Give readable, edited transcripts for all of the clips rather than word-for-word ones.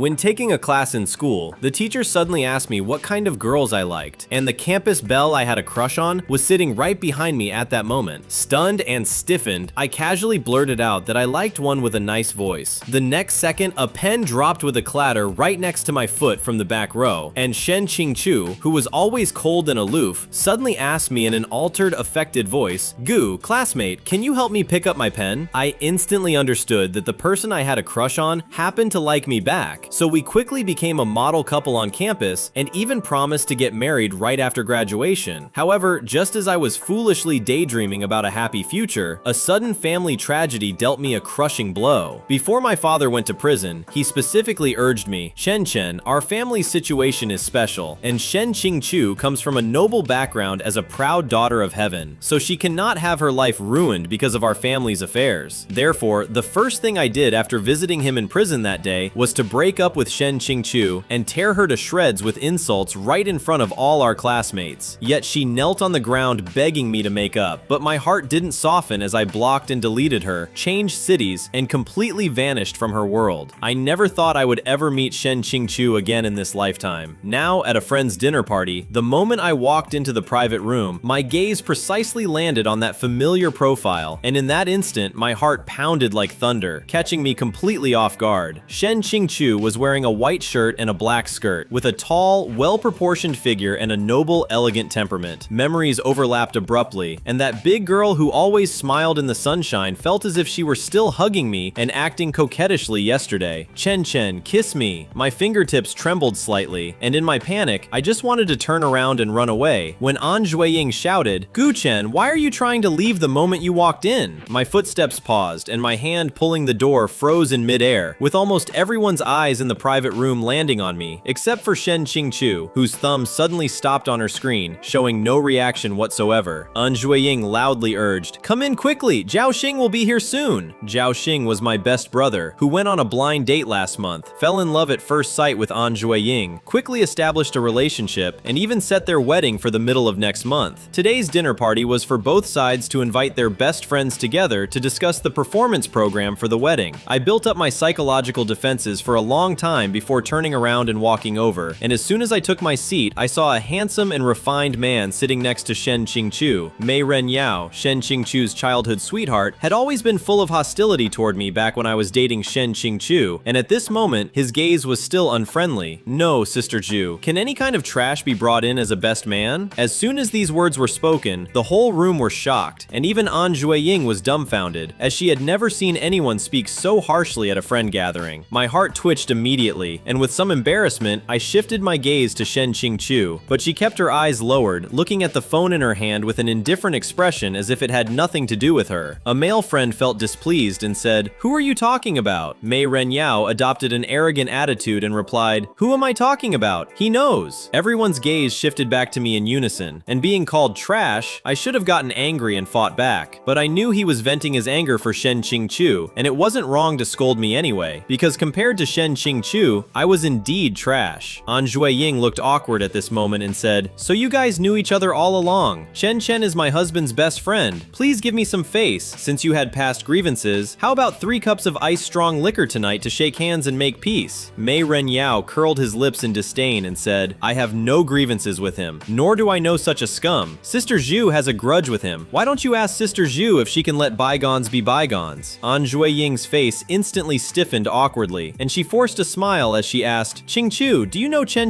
When taking a class in school, the teacher suddenly asked me what kind of girls I liked, and the campus belle I had a crush on was sitting right behind me at that moment. Stunned and stiffened, I casually blurted out that I liked one with a nice voice. The next second, a pen dropped with a clatter right next to my foot from the back row, and Shen Qingchu, who was always cold and aloof, suddenly asked me in an altered, affected voice, "Gu, classmate, can you help me pick up my pen?" I instantly understood that the person I had a crush on happened to like me back, so we quickly became a model couple on campus and even promised to get married right after graduation. However, just as I was foolishly daydreaming about a happy future, a sudden family tragedy dealt me a crushing blow. Before my father went to prison, he specifically urged me, "Chen, our family's situation is special, and Shen Qingchu comes from a noble background as a proud daughter of heaven, so she cannot have her life ruined because of our family's affairs. Therefore, the first thing I did after visiting him in prison that day was to break up with Shen Qingchu and tear her to shreds with insults right in front of all our classmates. Yet she knelt on the ground begging me to make up, but my heart didn't soften as I blocked and deleted her, changed cities, and completely vanished from her world. I never thought I would ever meet Shen Qingchu again in this lifetime. Now, at a friend's dinner party, the moment I walked into the private room, my gaze precisely landed on that familiar profile, and in that instant, my heart pounded like thunder, catching me completely off guard. Shen Qingchu was wearing a white shirt and a black skirt, with a tall, well-proportioned figure and a noble, elegant temperament. Memories overlapped abruptly, and that big girl who always smiled in the sunshine felt as if she were still hugging me and acting coquettishly yesterday. "Chen, kiss me." My fingertips trembled slightly, and in my panic, I just wanted to turn around and run away, when An Jueying shouted, "Gu Chen, why are you trying to leave the moment you walked in?" My footsteps paused, and my hand pulling the door froze in midair, with almost everyone's eyes in the private room landing on me, except for Shen Qingchu, whose thumb suddenly stopped on her screen, showing no reaction whatsoever. An Jueying loudly urged, "Come in quickly, Zhao Xing will be here soon." Zhao Xing was my best brother, who went on a blind date last month, fell in love at first sight with An Jueying, quickly established a relationship, and even set their wedding for the middle of next month. Today's dinner party was for both sides to invite their best friends together to discuss the performance program for the wedding. I built up my psychological defenses for a long time before turning around and walking over, and as soon as I took my seat, I saw a handsome and refined man sitting next to Shen Qingchu. Mei Ren Yao, Shen Qingchu's childhood sweetheart, had always been full of hostility toward me back when I was dating Shen Qingchu, and at this moment, his gaze was still unfriendly. "No, Sister Ju, can any kind of trash be brought in as a best man?" As soon as these words were spoken, the whole room were shocked, and even An Jueying was dumbfounded, as she had never seen anyone speak so harshly at a friend gathering. My heart twitched immediately, and with some embarrassment, I shifted my gaze to Shen Qingchu, but she kept her eyes lowered, looking at the phone in her hand with an indifferent expression as if it had nothing to do with her. A male friend felt displeased and said, "Who are you talking about?" Mei Ren Yao adopted an arrogant attitude and replied, "Who am I talking about? He knows." Everyone's gaze shifted back to me in unison, and being called trash, I should have gotten angry and fought back, but I knew he was venting his anger for Shen Qingchu, and it wasn't wrong to scold me anyway, because compared to Shen Qingchu, I was indeed trash. An Jueying looked awkward at this moment and said, "So you guys knew each other all along. Chen is my husband's best friend. Please give me some face, since you had past grievances. How about 3 cups of ice-strong liquor tonight to shake hands and make peace?" Mei Ren Yao curled his lips in disdain and said, "I have no grievances with him, nor do I know such a scum. Sister Zhu has a grudge with him. Why don't you ask Sister Zhu if she can let bygones be bygones?" An Jueying's face instantly stiffened awkwardly, and she forced a smile as she asked, "Qingchu, do you know Chen?"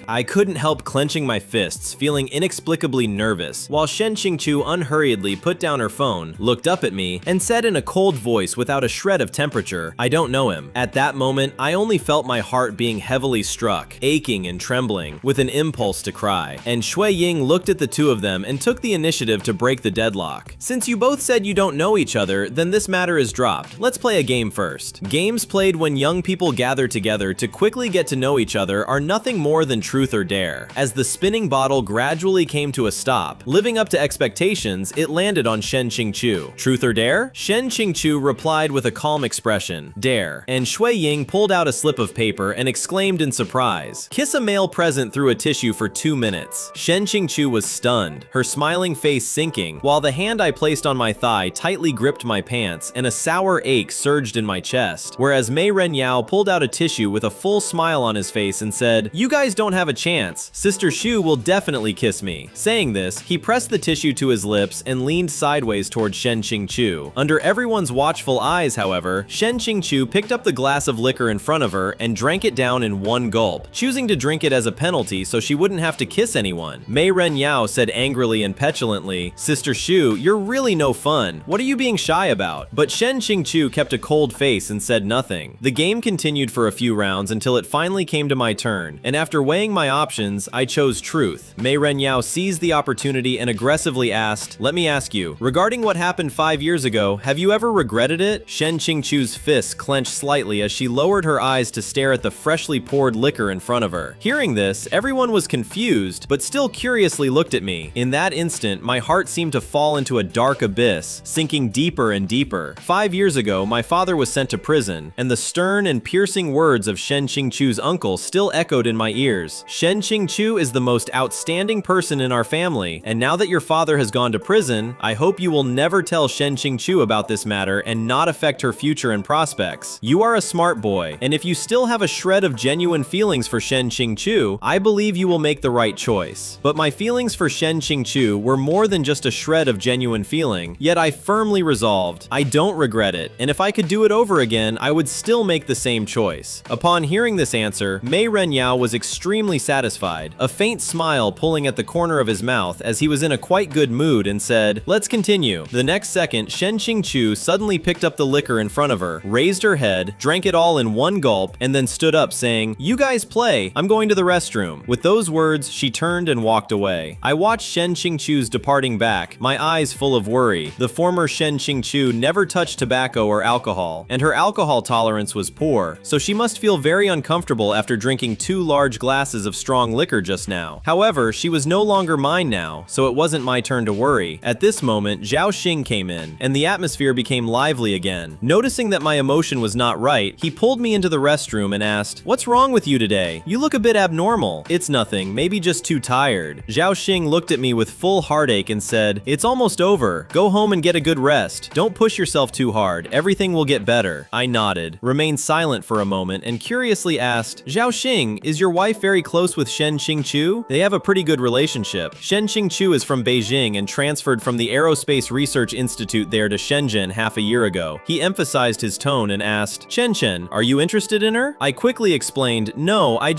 I couldn't help clenching my fists, feeling inexplicably nervous, while Shen Qingchu unhurriedly put down her phone, looked up at me, and said in a cold voice without a shred of temperature, "I don't know him." At that moment, I only felt my heart being heavily struck, aching and trembling, with an impulse to cry, and Shui Ying looked at the two of them and took the initiative to break the deadlock. "Since you both said you don't know each other, then this matter is dropped. Let's play a game first." Games played when young people gather together to quickly get to know each other are nothing more than truth or dare. As the spinning bottle gradually came to a stop, living up to expectations, it landed on Shen Qingchu. "Truth or dare?" Shen Qingchu replied with a calm expression, "Dare," and Shui Ying pulled out a slip of paper and exclaimed in surprise, "Kiss a male present through a tissue for 2 minutes." Shen Qingchu was stunned, her smiling face sinking, while the hand I placed on my thigh tightly gripped my pants and a sour ache surged in my chest, whereas Mei Ren Yao pulled out a tissue tissue with a full smile on his face and said, "You guys don't have a chance. Sister Shu will definitely kiss me." Saying this, he pressed the tissue to his lips and leaned sideways toward Shen Qingchu. Under everyone's watchful eyes, however, Shen Qingchu picked up the glass of liquor in front of her and drank it down in one gulp, choosing to drink it as a penalty so she wouldn't have to kiss anyone. Mei Ren Yao said angrily and petulantly, "Sister Shu, you're really no fun. What are you being shy about?" But Shen Qingchu kept a cold face and said nothing. The game continued for a few rounds until it finally came to my turn, and after weighing my options, I chose truth. Mei Ren Yao seized the opportunity and aggressively asked, "Let me ask you, regarding what happened 5 years ago, have you ever regretted it?" Shen Qingchu's fists clenched slightly as she lowered her eyes to stare at the freshly poured liquor in front of her. Hearing this, everyone was confused, but still curiously looked at me. In that instant, my heart seemed to fall into a dark abyss, sinking deeper and deeper. 5 years ago, my father was sent to prison, and the stern and piercing words of Shen Qingchu's uncle still echoed in my ears. "Shen Qingchu is the most outstanding person in our family, and now that your father has gone to prison, I hope you will never tell Shen Qingchu about this matter and not affect her future and prospects. You are a smart boy, and if you still have a shred of genuine feelings for Shen Qingchu, I believe you will make the right choice." But my feelings for Shen Qingchu were more than just a shred of genuine feeling, yet I firmly resolved, I don't regret it, and if I could do it over again, I would still make the same choice. Upon hearing this answer, Mei Ren Yao was extremely satisfied, a faint smile pulling at the corner of his mouth as he was in a quite good mood and said, "Let's continue." The next second, Shen Qingchu suddenly picked up the liquor in front of her, raised her head, drank it all in one gulp, and then stood up saying, "You guys play, I'm going to the restroom." With those words, she turned and walked away. I watched Shen Qingchu's departing back, my eyes full of worry. The former Shen Qingchu never touched tobacco or alcohol, and her alcohol tolerance was poor, so she must feel very uncomfortable after drinking 2 large glasses of strong liquor just now. However, she was no longer mine now, so it wasn't my turn to worry. At this moment, Zhao Xing came in, and the atmosphere became lively again. Noticing that my emotion was not right, he pulled me into the restroom and asked, "What's wrong with you today? You look a bit abnormal." "It's nothing, maybe just too tired." Zhao Xing looked at me with full heartache and said, "It's almost over. Go home and get a good rest. Don't push yourself too hard. Everything will get better." I nodded, remained silent for a moment, and curiously asked, "Zhao Xing, is your wife very close with Shen Qingchu? They have a pretty good relationship. Shen Qingchu is from Beijing and transferred from the Aerospace Research Institute there to Shenzhen half a year ago." He emphasized his tone and asked, "Chen Chen, are you interested in her?" I quickly explained, "No, I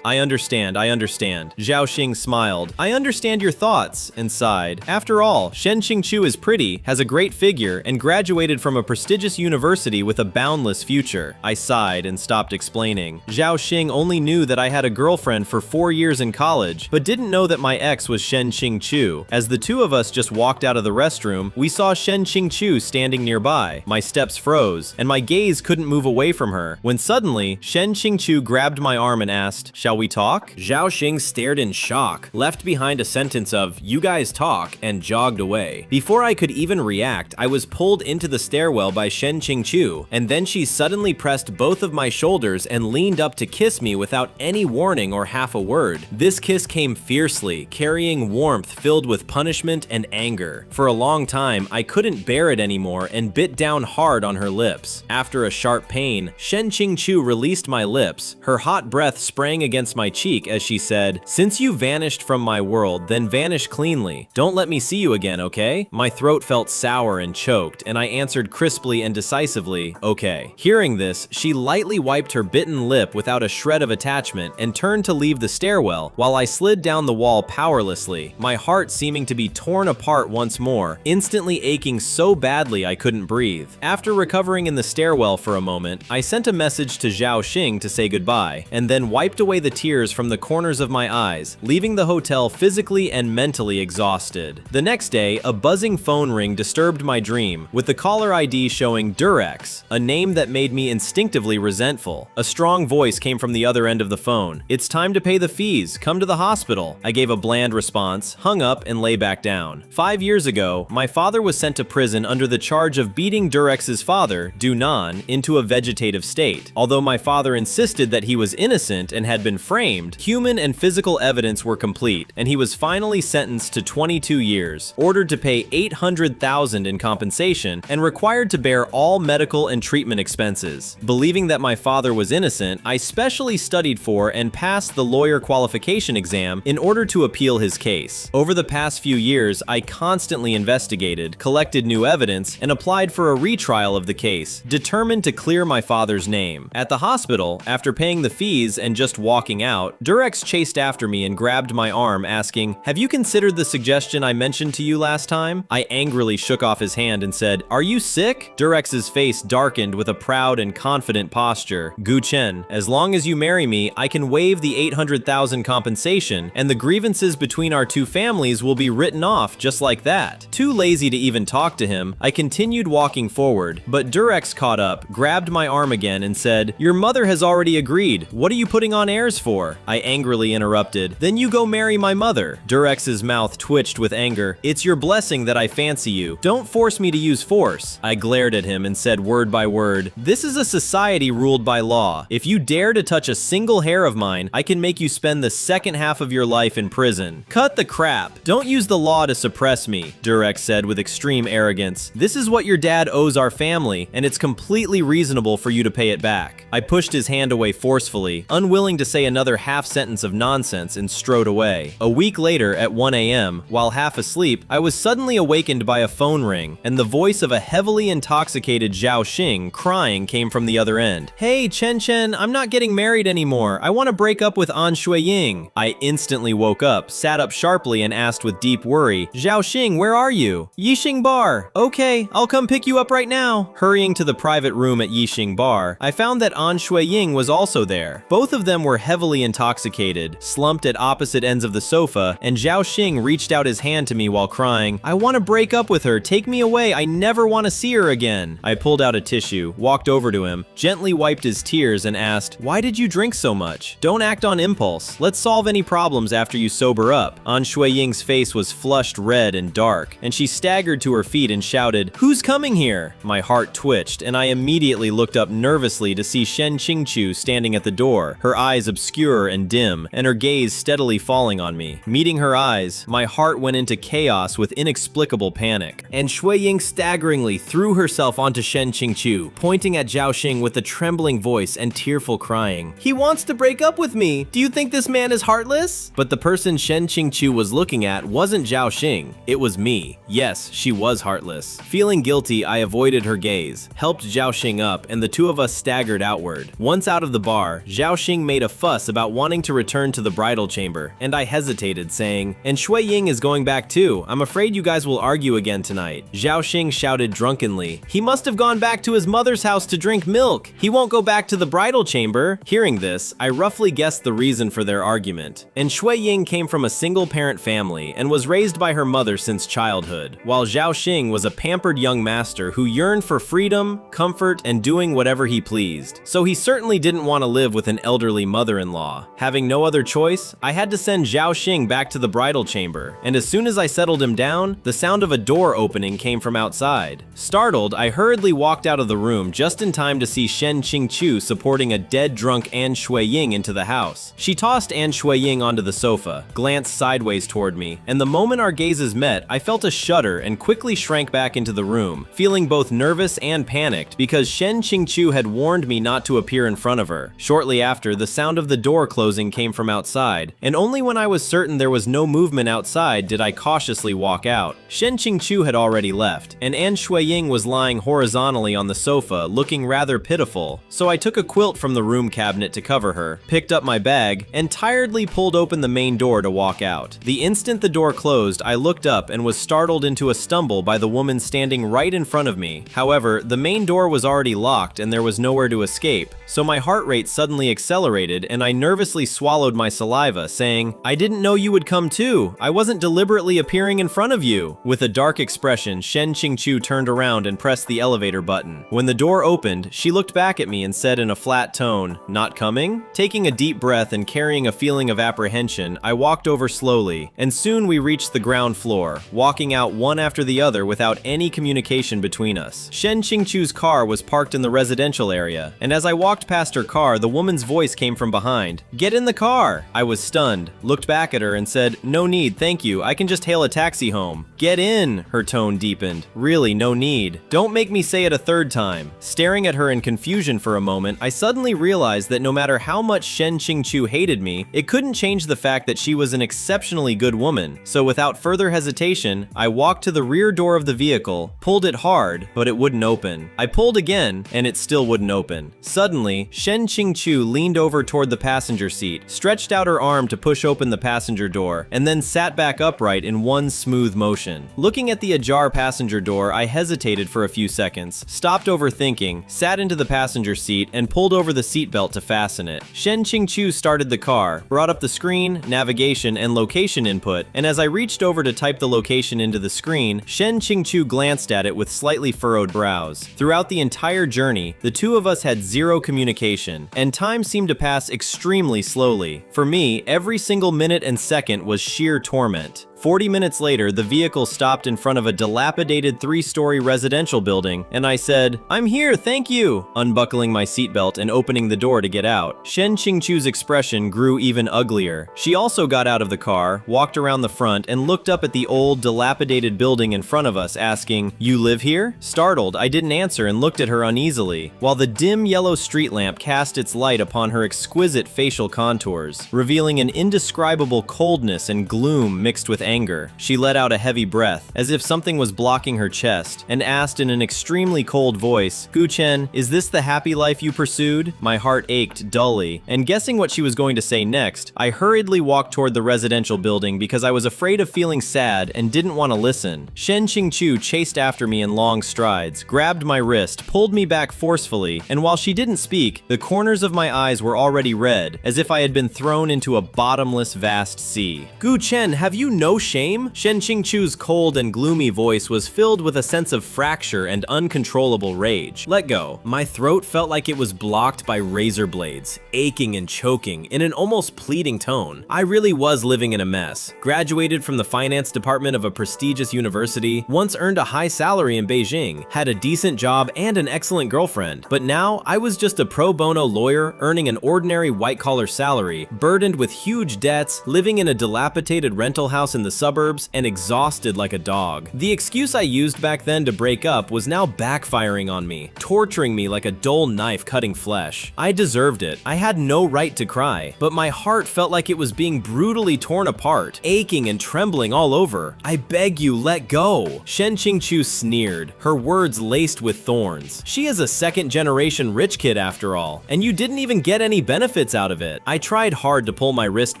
understand. Zhao Xing smiled. "I understand your thoughts," and sighed. "After all, Shen Qingchu is pretty, has a great figure, and graduated from a prestigious university with a boundless future." I sighed and stopped explaining. Zhao Xing only knew that I had a girlfriend for 4 years in college, but didn't know that my ex was Shen Qingchu. As the two of us just walked out of the restroom, we saw Shen Qingchu standing nearby. My steps froze, and my gaze couldn't move away from her, when suddenly, Shen Qingchu grabbed my arm and asked, "Shall we talk?" Zhao Xing stared in shock, left behind a sentence of, "You guys talk," and jogged away. Before I could even react, I was pulled into the stairwell by Shen Qingchu, and then she suddenly pressed both of my shoulders and leaned up to kiss me without any warning or half a word. This kiss came fiercely, carrying warmth filled with punishment and anger. For a long time, I couldn't bear it anymore and bit down hard on her lips. After a sharp pain, Shen Qingchu released my lips. Her hot breath sprang against my cheek as she said, "Since you vanished from my world, then vanish cleanly. Don't let me see you again, okay?" My throat felt sour and choked, and I answered crisply and decisively, "Okay." Hearing this, she lightly wiped her bitten lip without a shred of attachment and turned to leave the stairwell, while I slid down the wall powerlessly, my heart seeming to be torn apart once more, instantly aching so badly I couldn't breathe. After recovering in the stairwell for a moment, I sent a message to Zhao Xing to say goodbye, and then wiped away the tears from the corners of my eyes, leaving the hotel physically and mentally exhausted. The next day, a buzzing phone ring disturbed my dream, with the caller ID showing Durex, a name that made me instinctively resentful. A strong voice came from the other end of the phone. "It's time to pay the fees. Come to the hospital." I gave a bland response, hung up, and lay back down. 5 years ago, my father was sent to prison under the charge of beating Durex's father, Dunan, into a vegetative state. Although my father insisted that he was innocent and had been framed, human and physical evidence were complete, and he was finally sentenced to 22 years, ordered to pay $800,000 in compensation, and required to bear all medical and treatment expenses. Believing that my father father was innocent, I specially studied for and passed the lawyer qualification exam in order to appeal his case. Over the past few years, I constantly investigated, collected new evidence, and applied for a retrial of the case, determined to clear my father's name. At the hospital, after paying the fees and just walking out, Durex chased after me and grabbed my arm, asking, "Have you considered the suggestion I mentioned to you last time?" I angrily shook off his hand and said, "Are you sick?" Durex's face darkened with a proud and confident posture. "Gu Chen, as long as you marry me, I can waive the 800,000 compensation, and the grievances between our two families will be written off just like that." Too lazy to even talk to him, I continued walking forward, but Durex caught up, grabbed my arm again, and said, "Your mother has already agreed. What are you putting on airs for?" I angrily interrupted, "Then you go marry my mother." Durex's mouth twitched with anger. "It's your blessing that I fancy you. Don't force me to use force." I glared at him and said word by word, "This is a society ruled by law. If you dare to touch a single hair of mine, I can make you spend the second half of your life in prison." "Cut the crap. Don't use the law to suppress me," Durex said with extreme arrogance. "This is what your dad owes our family, and it's completely reasonable for you to pay it back." I pushed his hand away forcefully, unwilling to say another half sentence of nonsense, and strode away. A week later, at 1 a.m., while half asleep, I was suddenly awakened by a phone ring, and the voice of a heavily intoxicated Zhao Xing crying came from the other end. "Hey, Chen Chen, I'm not getting married anymore. I want to break up with An Shuiying." I instantly woke up, sat up sharply, and asked with deep worry, "Zhao Xing, where are you?" "Yixing Bar." "Okay, I'll come pick you up right now." Hurrying to the private room at Yixing Bar, I found that An Shuiying was also there. Both of them were heavily intoxicated, slumped at opposite ends of the sofa, and Zhao Xing reached out his hand to me while crying, "I want to break up with her. Take me away. I never want to see her again." I pulled out a tissue, walked over to him, gently wiped his tears, and asked, "Why did you drink so much? Don't act on impulse. Let's solve any problems after you sober up." An Shuiying's face was flushed red and dark, and she staggered to her feet and shouted, "Who's coming here?" My heart twitched, and I immediately looked up nervously to see Shen Qingchu standing at the door, her eyes obscure and dim, and her gaze steadily falling on me. Meeting her eyes, my heart went into chaos with inexplicable panic. And Shuiying staggeringly threw herself onto Shen Qingchu, pointing at Zhao Xing with a trembling voice and tearful crying. "He wants to break up with me. Do you think this man is heartless?" But the person Shen Qingchu was looking at wasn't Zhao Xing. It was me. Yes, she was heartless. Feeling guilty, I avoided her gaze, helped Zhao Xing up, and the two of us staggered outward. Once out of the bar, Zhao Xing made a fuss about wanting to return to the bridal chamber, and I hesitated, saying, "And Shuiying is going back too. I'm afraid you guys will argue again tonight." Zhao Xing shouted drunkenly, "He must have gone back to his mother's house to drink milk. He won't go back to the bridal chamber." Hearing this, I roughly guessed the reason for their argument. And Shuiying came from a single-parent family and was raised by her mother since childhood, while Zhao Xing was a pampered young master who yearned for freedom, comfort, and doing whatever he pleased. So he certainly didn't want to live with an elderly mother-in-law. Having no other choice, I had to send Zhao Xing back to the bridal chamber, and as soon as I settled him down, the sound of a door opening came from outside. Startled, I hurriedly walked out of the room just in time to see Shen Qingchu supporting a dead drunk An Shuiying into the house. She tossed An Shuiying onto the sofa, glanced sideways toward me, and the moment our gazes met, I felt a shudder and quickly shrank back into the room, feeling both nervous and panicked because Shen Qingchu had warned me not to appear in front of her. Shortly after, the sound of the door closing came from outside, and only when I was certain there was no movement outside did I cautiously walk out. Shen Qingchu had already left, and An Shuiying was lying horizontally on the sofa, looking rather pitiful, so I took a quilt from the room cabinet to cover her, picked up my bag, and tiredly pulled open the main door to walk out. The instant the door closed, I looked up and was startled into a stumble by the woman standing right in front of me. However, the main door was already locked and there was nowhere to escape, so my heart rate suddenly accelerated and I nervously swallowed my saliva, saying, "I didn't know you would come too. I wasn't deliberately appearing in front of you." With a dark expression, Shen Qingchu turned around and pressed the elevator button. When the door opened, she looked back at me and said in a flat tone, "Not coming?" Taking a deep breath and carrying a feeling of apprehension, I walked over slowly, and soon we reached the ground floor, walking out one after the other without any communication between us. Shen Qingchu's car was parked in the residential area, and as I walked past her car, the woman's voice came from behind. "Get in the car!" I was stunned, looked back at her and said, "No need, thank you, I can just hail a taxi home." "Get in!" Her tone deepened. "Really, no need. Don't make me say it a third time." Staring at her in confusion for a moment, I suddenly realized that no matter how much Shen Qingqiu hated me, it couldn't change the fact that she was an exceptionally good woman. So without further hesitation, I walked to the rear door of the vehicle, pulled it hard, but it wouldn't open. I pulled again, and it still wouldn't open. Suddenly, Shen Qingqiu leaned over toward the passenger seat, stretched out her arm to push open the passenger door, and then sat back upright in one smooth motion. Looking at the ajar passenger door, I hesitated for a few seconds, stopped overthinking, sat into the passenger seat, and pulled over the seatbelt to fasten it. Shen Qingqiu started the car, brought up the screen, navigation, and location input, and as I reached over to type the location into the screen, Shen Qingqiu glanced at it with slightly furrowed brows. Throughout the entire journey, the two of us had zero communication, and time seemed to pass extremely slowly. For me, every single minute and second was sheer torment. 40 minutes later, the vehicle stopped in front of a dilapidated 3-story residential building, and I said, "I'm here, thank you," unbuckling my seatbelt and opening the door to get out. Shen Qingqiu's expression grew even uglier. She also got out of the car, walked around the front, and looked up at the old, dilapidated building in front of us, asking, "You live here?" Startled, I didn't answer and looked at her uneasily, while the dim yellow street lamp cast its light upon her exquisite facial contours, revealing an indescribable coldness and gloom mixed with anger. She let out a heavy breath, as if something was blocking her chest, and asked in an extremely cold voice, "Guchen, is this the happy life you pursued?" My heart ached dully, and guessing what she was going to say next, I hurriedly walked toward the residential building because I was afraid of feeling sad and didn't want to listen. Shen Qingqiu chased after me in long strides, grabbed my wrist, pulled me back forcefully, and while she didn't speak, the corners of my eyes were already red, as if I had been thrown into a bottomless vast sea. "Guchen, have you no shame?" Shen Qingqiu's cold and gloomy voice was filled with a sense of fracture and uncontrollable rage. Let go. My throat felt like it was blocked by razor blades, aching and choking in an almost pleading tone. I really was living in a mess. Graduated from the finance department of a prestigious university, once earned a high salary in Beijing, had a decent job and an excellent girlfriend, but now I was just a pro bono lawyer earning an ordinary white-collar salary, burdened with huge debts, living in a dilapidated rental house in the suburbs, and exhausted like a dog. The excuse I used back then to break up was now backfiring on me, torturing me like a dull knife cutting flesh. I deserved it. I had no right to cry, but my heart felt like it was being brutally torn apart, aching and trembling all over. "I beg you, let go." Shen Qingqiu sneered, her words laced with thorns. "She is a second-generation rich kid after all, and you didn't even get any benefits out of it." I tried hard to pull my wrist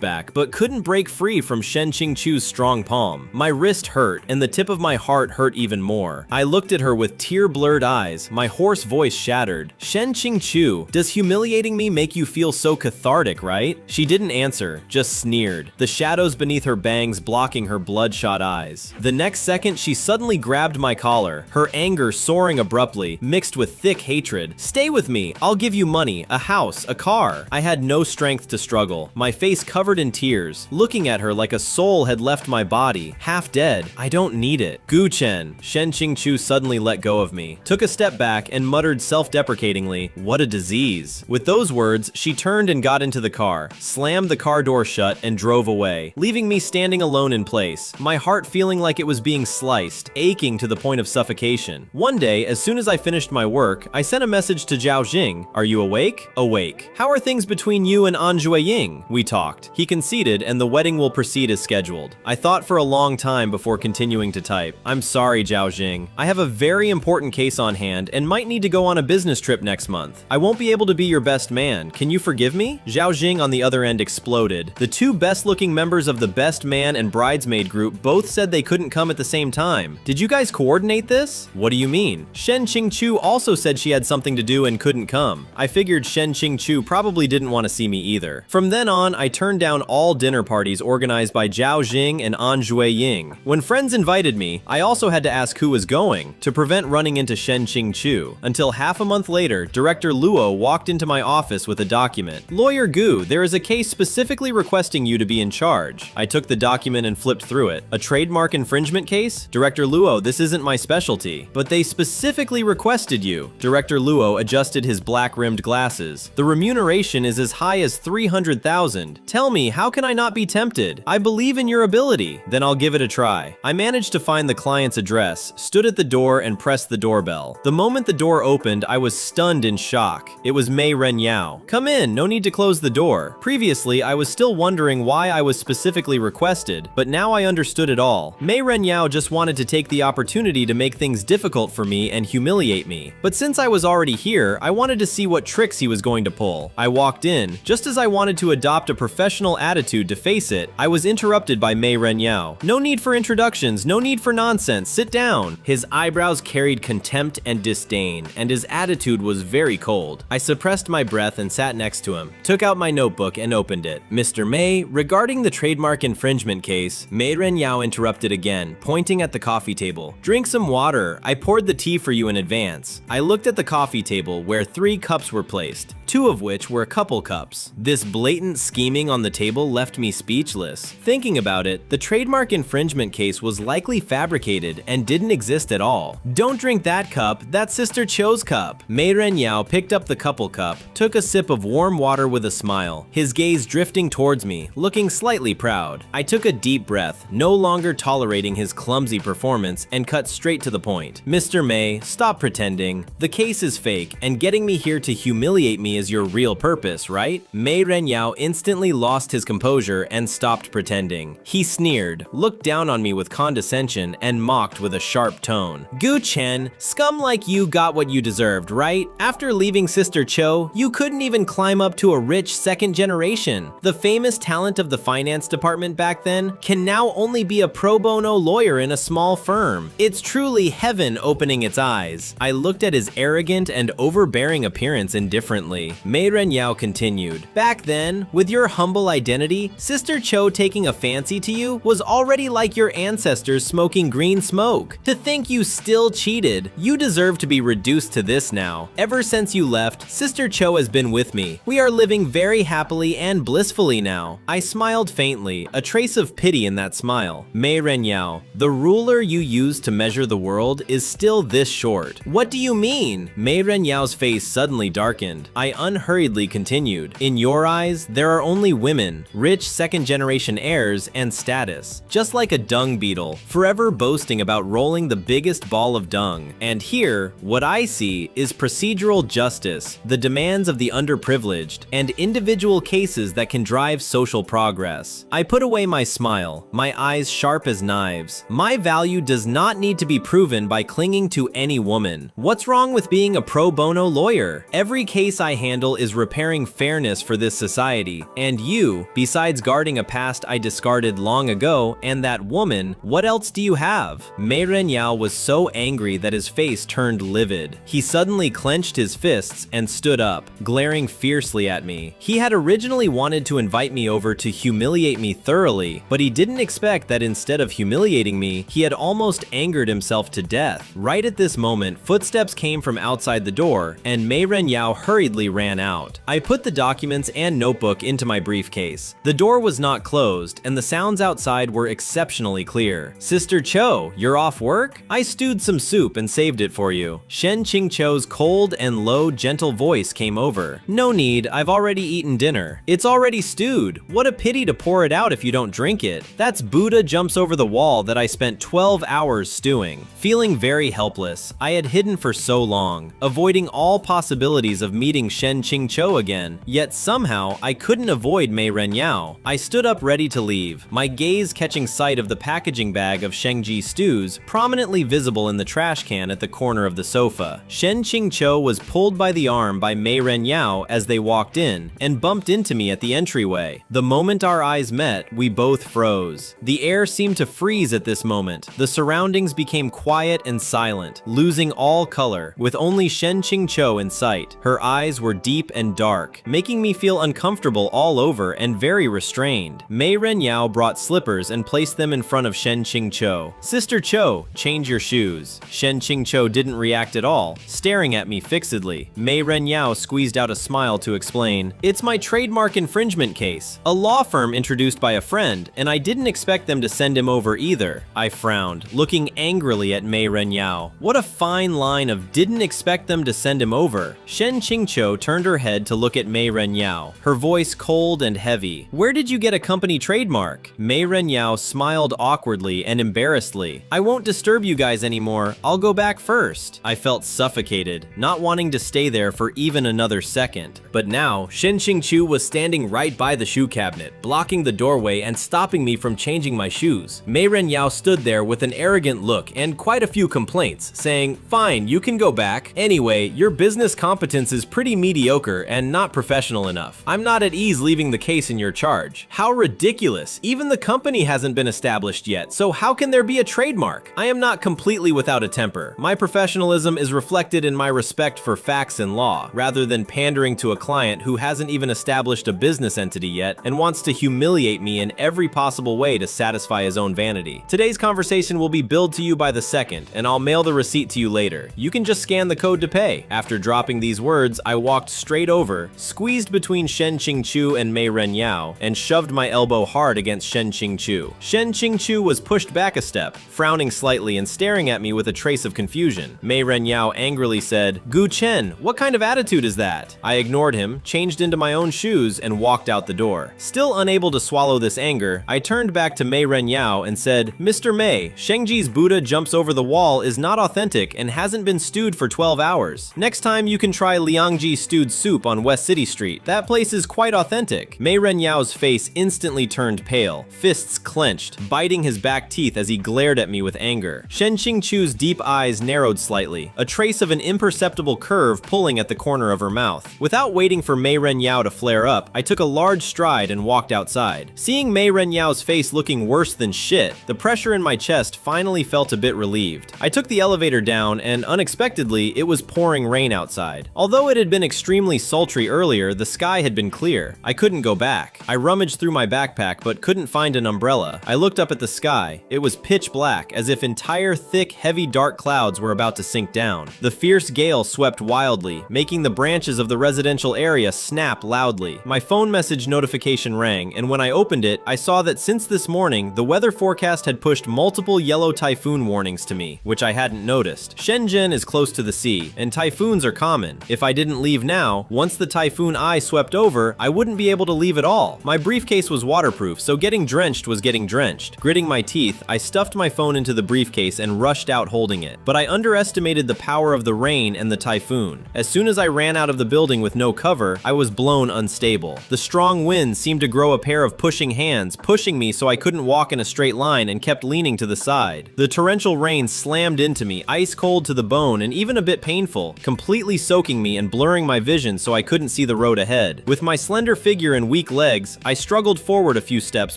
back, but couldn't break free from Shen Qingqiu's strong palm. My wrist hurt, and the tip of my heart hurt even more. I looked at her with tear-blurred eyes, my hoarse voice shattered. "Shen Qingqiu, does humiliating me make you feel so cathartic, right?" She didn't answer, just sneered, the shadows beneath her bangs blocking her bloodshot eyes. The next second, she suddenly grabbed my collar, her anger soaring abruptly, mixed with thick hatred. "Stay with me, I'll give you money, a house, a car." I had no strength to struggle, my face covered in tears, looking at her like a soul had left my body, half dead. "I don't need it." "Guchen." Shen Qingqiu suddenly let go of me, took a step back, and muttered self-deprecatingly, "What a disease." With those words, she turned and got into the car, slammed the car door shut, and drove away, leaving me standing alone in place, my heart feeling like it was being sliced, aching to the point of suffocation. One day, as soon as I finished my work, I sent a message to Zhao Jing. "Are you awake?" "Awake." "How are things between you and An Ying?" We talked. He conceded, and the wedding will proceed as scheduled. I thought for a long time before continuing to type. "I'm sorry, Zhao Jing. I have a very important case on hand and might need to go on a business trip next month. I won't be able to be your best man. Can you forgive me?" Zhao Jing on the other end exploded. The two best-looking members of the best man and bridesmaid group both said they couldn't come at the same time. "Did you guys coordinate this?" "What do you mean?" Shen Qingqiu also said she had something to do and couldn't come. I figured Shen Qingqiu probably didn't want to see me either. From then on, I turned down all dinner parties organized by Zhao Jing and An Ying. When friends invited me, I also had to ask who was going, to prevent running into Shen Qingqiu, until half a month later, Director Luo walked into my office with a document. "Lawyer Gu, there is a case specifically requesting you to be in charge." I took the document and flipped through it. "A trademark infringement case? Director Luo, this isn't my specialty." "But they specifically requested you." Director Luo adjusted his black-rimmed glasses. "The remuneration is as high as 300,000. Tell me, how can I not be tempted? I believe in your ability." possibility. Then I'll give it a try. I managed to find the client's address, stood at the door, and pressed the doorbell. The moment the door opened, I was stunned in shock. It was Mei Ren Yao. Come in, no need to close the door. Previously, I was still wondering why I was specifically requested, but now I understood it all. Mei Ren Yao just wanted to take the opportunity to make things difficult for me and humiliate me. But since I was already here, I wanted to see what tricks he was going to pull. I walked in. Just as I wanted to adopt a professional attitude to face it, I was interrupted by Mei Ren Yao. No need for introductions, no need for nonsense, sit down. His eyebrows carried contempt and disdain, and his attitude was very cold. I suppressed my breath and sat next to him, took out my notebook and opened it. Mr. Mei, regarding the trademark infringement case, Mei Ren Yao interrupted again, pointing at the coffee table. Drink some water, I poured the tea for you in advance. I looked at the coffee table where 3 cups were placed, 2 of which were couple cups. This blatant scheming on the table left me speechless. Thinking about it, the trademark infringement case was likely fabricated and didn't exist at all. Don't drink that cup, that's Sister Cho's cup. Mei Ren Yao picked up the couple cup, took a sip of warm water with a smile, his gaze drifting towards me, looking slightly proud. I took a deep breath, no longer tolerating his clumsy performance, and cut straight to the point. Mr. Mei, stop pretending. The case is fake, and getting me here to humiliate me is your real purpose, right? Mei Ren Yao instantly lost his composure and stopped pretending. He sneered, looked down on me with condescension, and mocked with a sharp tone. Gu Chen, scum like you got what you deserved, right? After leaving Sister Cho, you couldn't even climb up to a rich second generation. The famous talent of the finance department back then can now only be a pro bono lawyer in a small firm. It's truly heaven opening its eyes. I looked at his arrogant and overbearing appearance indifferently. Mei Ren Yao continued, back then, with your humble identity, Sister Cho taking a fancy to you was already like your ancestors smoking green smoke. To think you still cheated, you deserve to be reduced to this now. Ever since you left, Sister Cho has been with me. We are living very happily and blissfully now. I smiled faintly, a trace of pity in that smile. Mei Ren Yao, the ruler you use to measure the world is still this short. What do you mean? Mei Ren Yao's face suddenly darkened. I unhurriedly continued. In your eyes, there are only women, rich second-generation heirs, and status. Just like a dung beetle, forever boasting about rolling the biggest ball of dung. And here, what I see is procedural justice, the demands of the underprivileged, and individual cases that can drive social progress. I put away my smile, my eyes sharp as knives. My value does not need to be proven by clinging to any woman. What's wrong with being a pro bono lawyer? Every case I handle is repairing fairness for this society, and you, besides guarding a past I discarded long ago and that woman, what else do you have? Mei Ren Yao was so angry that his face turned livid. He suddenly clenched his fists and stood up, glaring fiercely at me. He had originally wanted to invite me over to humiliate me thoroughly, but he didn't expect that instead of humiliating me, he had almost angered himself to death. Right at this moment, footsteps came from outside the door, and Mei Ren Yao hurriedly ran out. I put the documents and notebook into my briefcase. The door was not closed, and the sounds outside were exceptionally clear. Sister Cho, you're off work? I stewed some soup and saved it for you. Shen Qing Cho's cold and low, gentle voice came over. No need, I've already eaten dinner. It's already stewed. What a pity to pour it out if you don't drink it. That's Buddha jumps over the wall that I spent 12 hours stewing. Feeling very helpless, I had hidden for so long, avoiding all possibilities of meeting Shen Qing Cho again, yet somehow I couldn't avoid Mei Ren Yao. I stood up ready to leave, my gaze catching sight of the packaging bag of Shengji stews prominently visible in the trash can at the corner of the sofa. Shen Qing Cho was pulled by the arm by Mei Ren Yao as they walked in and bumped into me at the entryway. The moment our eyes met, we both froze. The air seemed to freeze at this moment. The surroundings became quiet and silent, losing all color, with only Shen Qing Cho in sight. Her eyes were deep and dark, making me feel uncomfortable all over and very restrained. Mei Ren Yao brought slippers and placed them in front of Shen Qing Cho. Sister Cho, change your shoes. Shen Qing Cho didn't react at all, staring at me fixedly. Mei Ren Yao squeezed out a smile to explain, it's my trademark infringement case. A law firm introduced by a friend, and I didn't expect them to send him over either. I frowned, looking angrily at Mei Ren Yao. What a fine line of didn't expect them to send him over. Shen Qing Cho turned her head to look at Mei Renyao, her voice cold and heavy. "Where did you get a company trademark?" Mei Renyao smiled awkwardly and embarrassedly. "I won't disturb you guys anymore. I'll go back first." I felt suffocated, not wanting to stay there for even another second. But now, Shen Qingqiu was standing right by the shoe cabinet, blocking the doorway and stopping me from changing my shoes. Mei Renyao stood there with an arrogant look and quite a few complaints, saying, "Fine, you can go back. Anyway, your business competence is pretty mediocre and not professional enough. I'm not at ease leaving the case in your charge." How ridiculous! Even the company hasn't been established yet, so how can there be a trademark? I am not completely without a temper. My professionalism is reflected in my respect for facts and law, rather than pandering to a client who hasn't even established a business entity yet and wants to humiliate me in every possible way to satisfy his own vanity. Today's conversation will be billed to you by the second, and I'll mail the receipt to you later. You can just scan the code to pay. After dropping these words, I walked straight over, squeezed between Shen Qingqiu and Mei Renyao, and shoved my elbow hard against Shen Qingqiu. Shen Qingqiu was pushed back a step, frowning slightly and staring at me with a trace of confusion. Mei Renyao angrily said, "Gu Chen, what kind of attitude is that?" I ignored him, changed into my own shoes, and walked out the door. Still unable to swallow this anger, I turned back to Mei Renyao and said, "Mr. Mei, Shengji's Buddha jumps over the wall is not authentic and hasn't been stewed for 12 hours. Next time you can try Liangji stewed soup on West City Street. That place is quite authentic." Mei Renyao's face instantly turned pale, fists clenched, biting his back teeth as he glared at me with anger. Shen Qingqiu's deep eyes narrowed slightly, a trace of an imperceptible curve pulling at the corner of her mouth. Without waiting for Mei Renyao to flare up, I took a large stride and walked outside. Seeing Mei Renyao's face looking worse than shit, the pressure in my chest finally felt a bit relieved. I took the elevator down and, unexpectedly, it was pouring rain outside. Although it had been extremely sultry earlier, the sky had been clear. I couldn't go back. I rummaged through my backpack but couldn't find an umbrella. I looked up at the sky. It was pitch black, as if entire thick, heavy dark clouds were about to sink down. The fierce gale swept wildly, making the branches of the residential area snap loudly. My phone message notification rang, and when I opened it, I saw that since this morning, the weather forecast had pushed multiple yellow typhoon warnings to me, which I hadn't noticed. Shenzhen is close to the sea, and typhoons are common. If I didn't leave now, once the typhoon eye swept over, I wouldn't be able to leave at all. My briefcase was waterproof, so getting drenched was getting drenched. Gritting my teeth, I stuffed my phone into the briefcase and rushed out holding it. But I underestimated the power of the rain and the typhoon. As soon as I ran out of the building with no cover, I was blown unstable. The strong wind seemed to grow a pair of pushing hands, pushing me so I couldn't walk in a straight line and kept leaning to the side. The torrential rain slammed into me, ice cold to the bone and even a bit painful, completely soaking me and blurring my vision so I couldn't see the road ahead. With my slender figure and weak legs, I struggled forward a few steps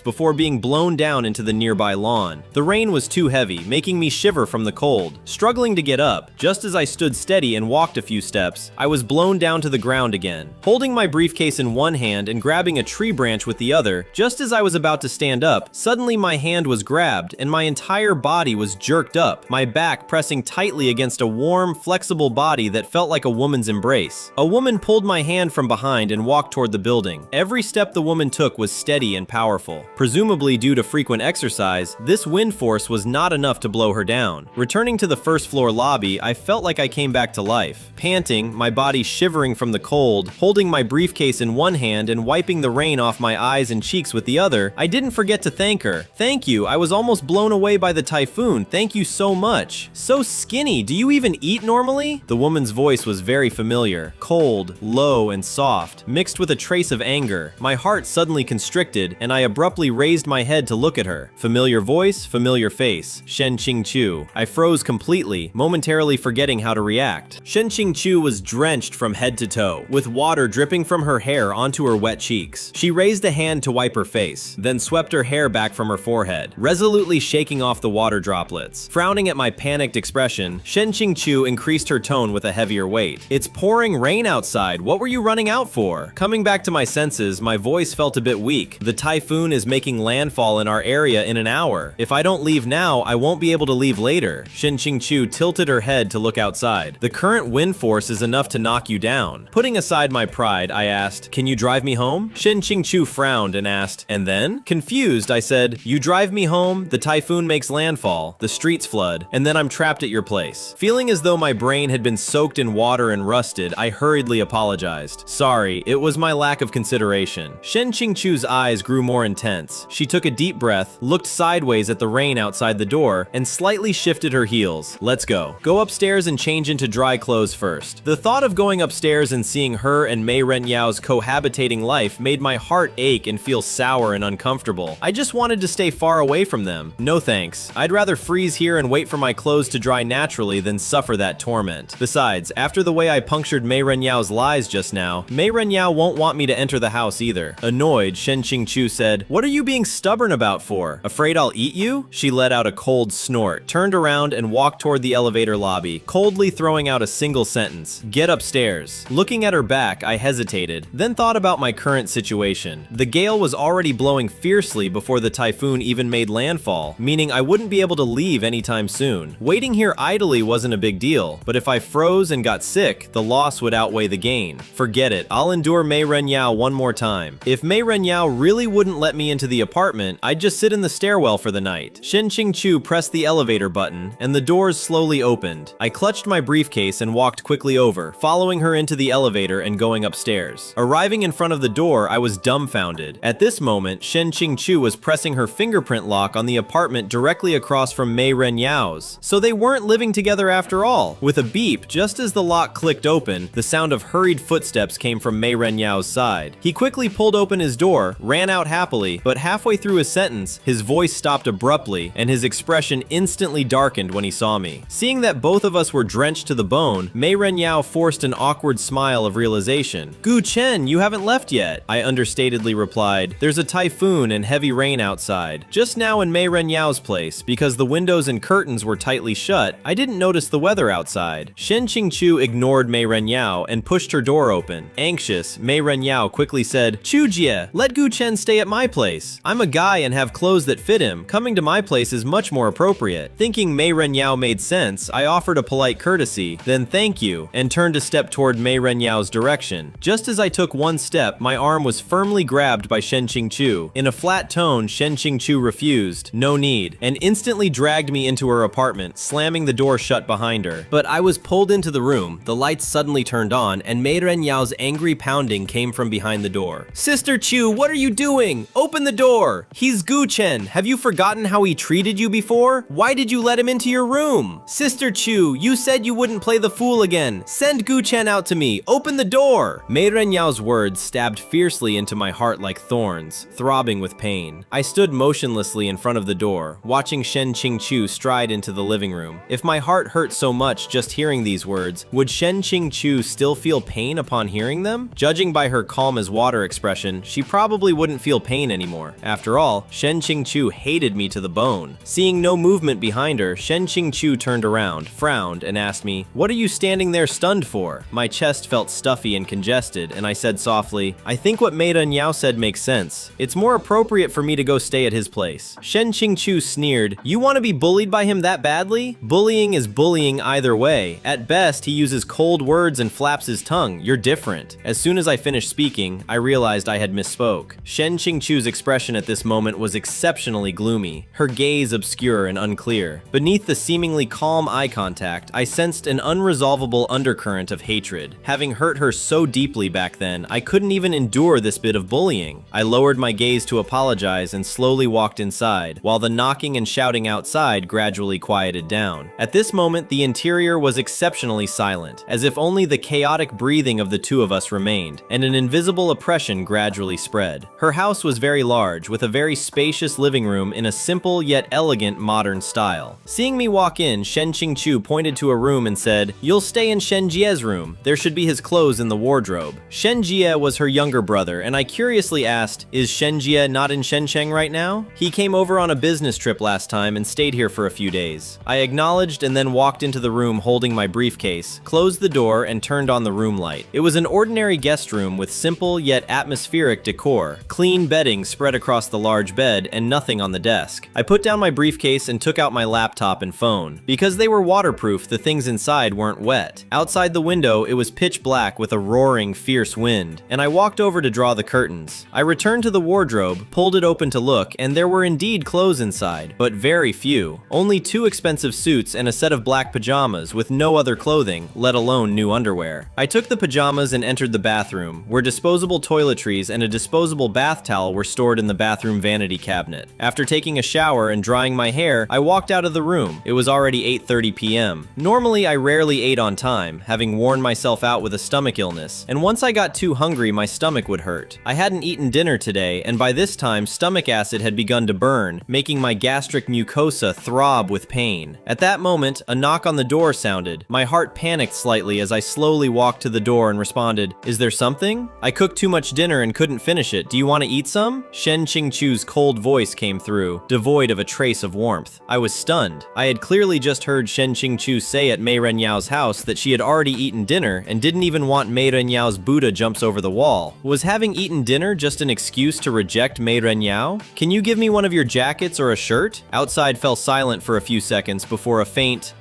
before being blown down into the nearby lawn. The rain was too heavy, making me shiver from the cold. Struggling to get up, just as I stood steady and walked a few steps, I was blown down to the ground again. Holding my briefcase in one hand and grabbing a tree branch with the other, just as I was about to stand up, suddenly my hand was grabbed and my entire body was jerked up, my back pressing tightly against a warm, flexible body that felt like a woman's embrace. A woman pulled my hand from behind and walked toward the building. Every step the woman took was steady and powerful. Presumably due to frequent exercise, this wind force was not enough to blow her down. Returning to the first floor lobby, I felt like I came back to life. Panting, my body shivering from the cold, holding my briefcase in one hand and wiping the rain off my eyes and cheeks with the other, I didn't forget to thank her. "Thank you, I was almost blown away by the typhoon. Thank you so much. So skinny, do you even eat normally?" The woman's voice was very familiar, cold, low, and soft, mixed with a trace of anger. My heart suddenly constricted, and I abruptly raised my head to look at her. Familiar voice, familiar face. Shen Qingqiu. I froze completely, momentarily forgetting how to react. Shen Qingqiu was drenched from head to toe, with water dripping from her hair onto her wet cheeks. She raised a hand to wipe her face, then swept her hair back from her forehead, resolutely shaking off the water droplets. Frowning at my panicked expression, Shen Qingqiu increased her tone with a heavier weight. "It's pouring rain outside. What were you running out for?" Coming back to my senses, my voice felt a bit weak. "The typhoon is making landfall in our area in an hour. If I don't leave now, I won't be able to leave later." Shen Qingqiu tilted her head to look outside. "The current wind force is enough to knock you down." Putting aside my pride, I asked, "Can you drive me home?" Shen Qingqiu frowned and asked, "And then?" Confused, I said, "You drive me home, the typhoon makes landfall, the streets flood, and then I'm trapped at your place." Feeling as though my brain had been soaked in water and rusted, I hurried hurriedly apologized. Sorry, it was my lack of consideration. Shen Qingchu's eyes grew more intense. She took a deep breath, looked sideways at the rain outside the door, and slightly shifted her heels. Let's go. Go upstairs and change into dry clothes first. The thought of going upstairs and seeing her and Mei Renyao's cohabitating life made my heart ache and feel sour and uncomfortable. I just wanted to stay far away from them. No thanks. I'd rather freeze here and wait for my clothes to dry naturally than suffer that torment. Besides, after the way I punctured Mei Renyao's lies just now, Mei Renyao won't want me to enter the house either. Annoyed, Shen Qingchu said, "What are you being stubborn about for? Afraid I'll eat you?" She let out a cold snort, turned around and walked toward the elevator lobby, coldly throwing out a single sentence: "Get upstairs." Looking at her back, I hesitated, then thought about my current situation. The gale was already blowing fiercely before the typhoon even made landfall, meaning I wouldn't be able to leave anytime soon. Waiting here idly wasn't a big deal, but if I froze and got sick, the loss would outweigh the gain. Forget it, I'll endure Mei Renyao one more time. If Mei Renyao really wouldn't let me into the apartment, I'd just sit in the stairwell for the night. Shen Qingchu pressed the elevator button, and the doors slowly opened. I clutched my briefcase and walked quickly over, following her into the elevator and going upstairs. Arriving in front of the door, I was dumbfounded. At this moment, Shen Qingchu was pressing her fingerprint lock on the apartment directly across from Mei Renyao's. So they weren't living together after all. With a beep, just as the lock clicked open, the sound of hurried footsteps came from Mei Renyao's side. He quickly pulled open his door, ran out happily, but halfway through his sentence, his voice stopped abruptly, and his expression instantly darkened when he saw me. Seeing that both of us were drenched to the bone, Mei Renyao forced an awkward smile of realization. "Gu Chen, you haven't left yet," I understatedly replied. "There's a typhoon and heavy rain outside." Just now in Mei Renyao's place, because the windows and curtains were tightly shut, I didn't notice the weather outside. Shen Qingchu ignored Mei Renyao and pushed her door open. Anxious, Mei Renyao quickly said, "Chujie, let Gu Chen stay at my place. I'm a guy and have clothes that fit him. Coming to my place is much more appropriate." Thinking Mei Renyao made sense, I offered a polite courtesy, then thank you, and turned a step toward Mei Renyao's direction. Just as I took one step, my arm was firmly grabbed by Shen Qingchu. In a flat tone, Shen Qingchu refused, "No need," and instantly dragged me into her apartment, slamming the door shut behind her. But I was pulled into the room, the lights suddenly turned on, and Mei Renyao's angry pounding came from behind the door. "Sister Chu, what are you doing? Open the door! He's Gu Chen. Have you forgotten how he treated you before? Why did you let him into your room? Sister Chu, you said you wouldn't play the fool again. Send Gu Chen out to me. Open the door!" Mei Renyao's words stabbed fiercely into my heart like thorns, throbbing with pain. I stood motionlessly in front of the door, watching Shen Qingchu stride into the living room. If my heart hurt so much just hearing these words, would Shen Qingchu still feel pain upon hearing them? Judging by her calm as water expression, she probably wouldn't feel pain anymore. After all, Shen Qingchu hated me to the bone. Seeing no movement behind her, Shen Qingchu turned around, frowned, and asked me, "What are you standing there stunned for?" My chest felt stuffy and congested, and I said softly, "I think what Mei Renyao said makes sense. It's more appropriate for me to go stay at his place." Shen Qingchu sneered, "You want to be bullied by him that badly? Bullying is bullying either way. At best, he uses cold words and flaps his tongue. You're different." As soon as I finished speaking, I realized I had misspoke. Shen Qingchu's expression at this moment was exceptionally gloomy, her gaze obscure and unclear. Beneath the seemingly calm eye contact, I sensed an unresolvable undercurrent of hatred. Having hurt her so deeply back then, I couldn't even endure this bit of bullying. I lowered my gaze to apologize and slowly walked inside, while the knocking and shouting outside gradually quieted down. At this moment, the interior was exceptionally silent, as if only the chaotic breathing of the two of us remained, and an invisible oppression gradually spread. Her house was very large, with a very spacious living room in a simple yet elegant modern style. Seeing me walk in, Shen Qingchu pointed to a room and said, "You'll stay in Shen Jie's room. There should be his clothes in the wardrobe." Shen Jie was her younger brother, and I curiously asked, "Is Shen Jie not in Shenzhen right now?" "He came over on a business trip last time and stayed here for a few days." I acknowledged and then walked into the room holding my briefcase, closed the door, and turned on the room light. It was an ordinary guest room with simple yet atmospheric decor, clean bedding spread across the large bed, and nothing on the desk. I put down my briefcase and took out my laptop and phone. Because they were waterproof, the things inside weren't wet. Outside the window, it was pitch black with a roaring, fierce wind, and I walked over to draw the curtains. I returned to the wardrobe, pulled it open to look, and there were indeed clothes inside, but very few. Only 2 expensive suits and a set of black pajamas with no other clothing, let alone new underwear. there. I took the pajamas and entered the bathroom, where disposable toiletries and a disposable bath towel were stored in the bathroom vanity cabinet. After taking a shower and drying my hair, I walked out of the room. It was already 8:30 p.m. Normally, I rarely ate on time, having worn myself out with a stomach illness, and once I got too hungry, my stomach would hurt. I hadn't eaten dinner today, and by this time, stomach acid had begun to burn, making my gastric mucosa throb with pain. At that moment, a knock on the door sounded. My heart panicked slightly as I slowly walked to the door and responded, "Is there something? I cooked too much dinner and couldn't finish it. Do you want to eat some?" Shen Qingchu's cold voice came through, devoid of a trace of warmth. I was stunned. I had clearly just heard Shen Qingchu say at Mei Renyao's house that she had already eaten dinner and didn't even want Mei Renyao's Buddha jumps over the wall. Was having eaten dinner just an excuse to reject Mei Renyao? "Can you give me one of your jackets or a shirt?" Outside fell silent for a few seconds before a faint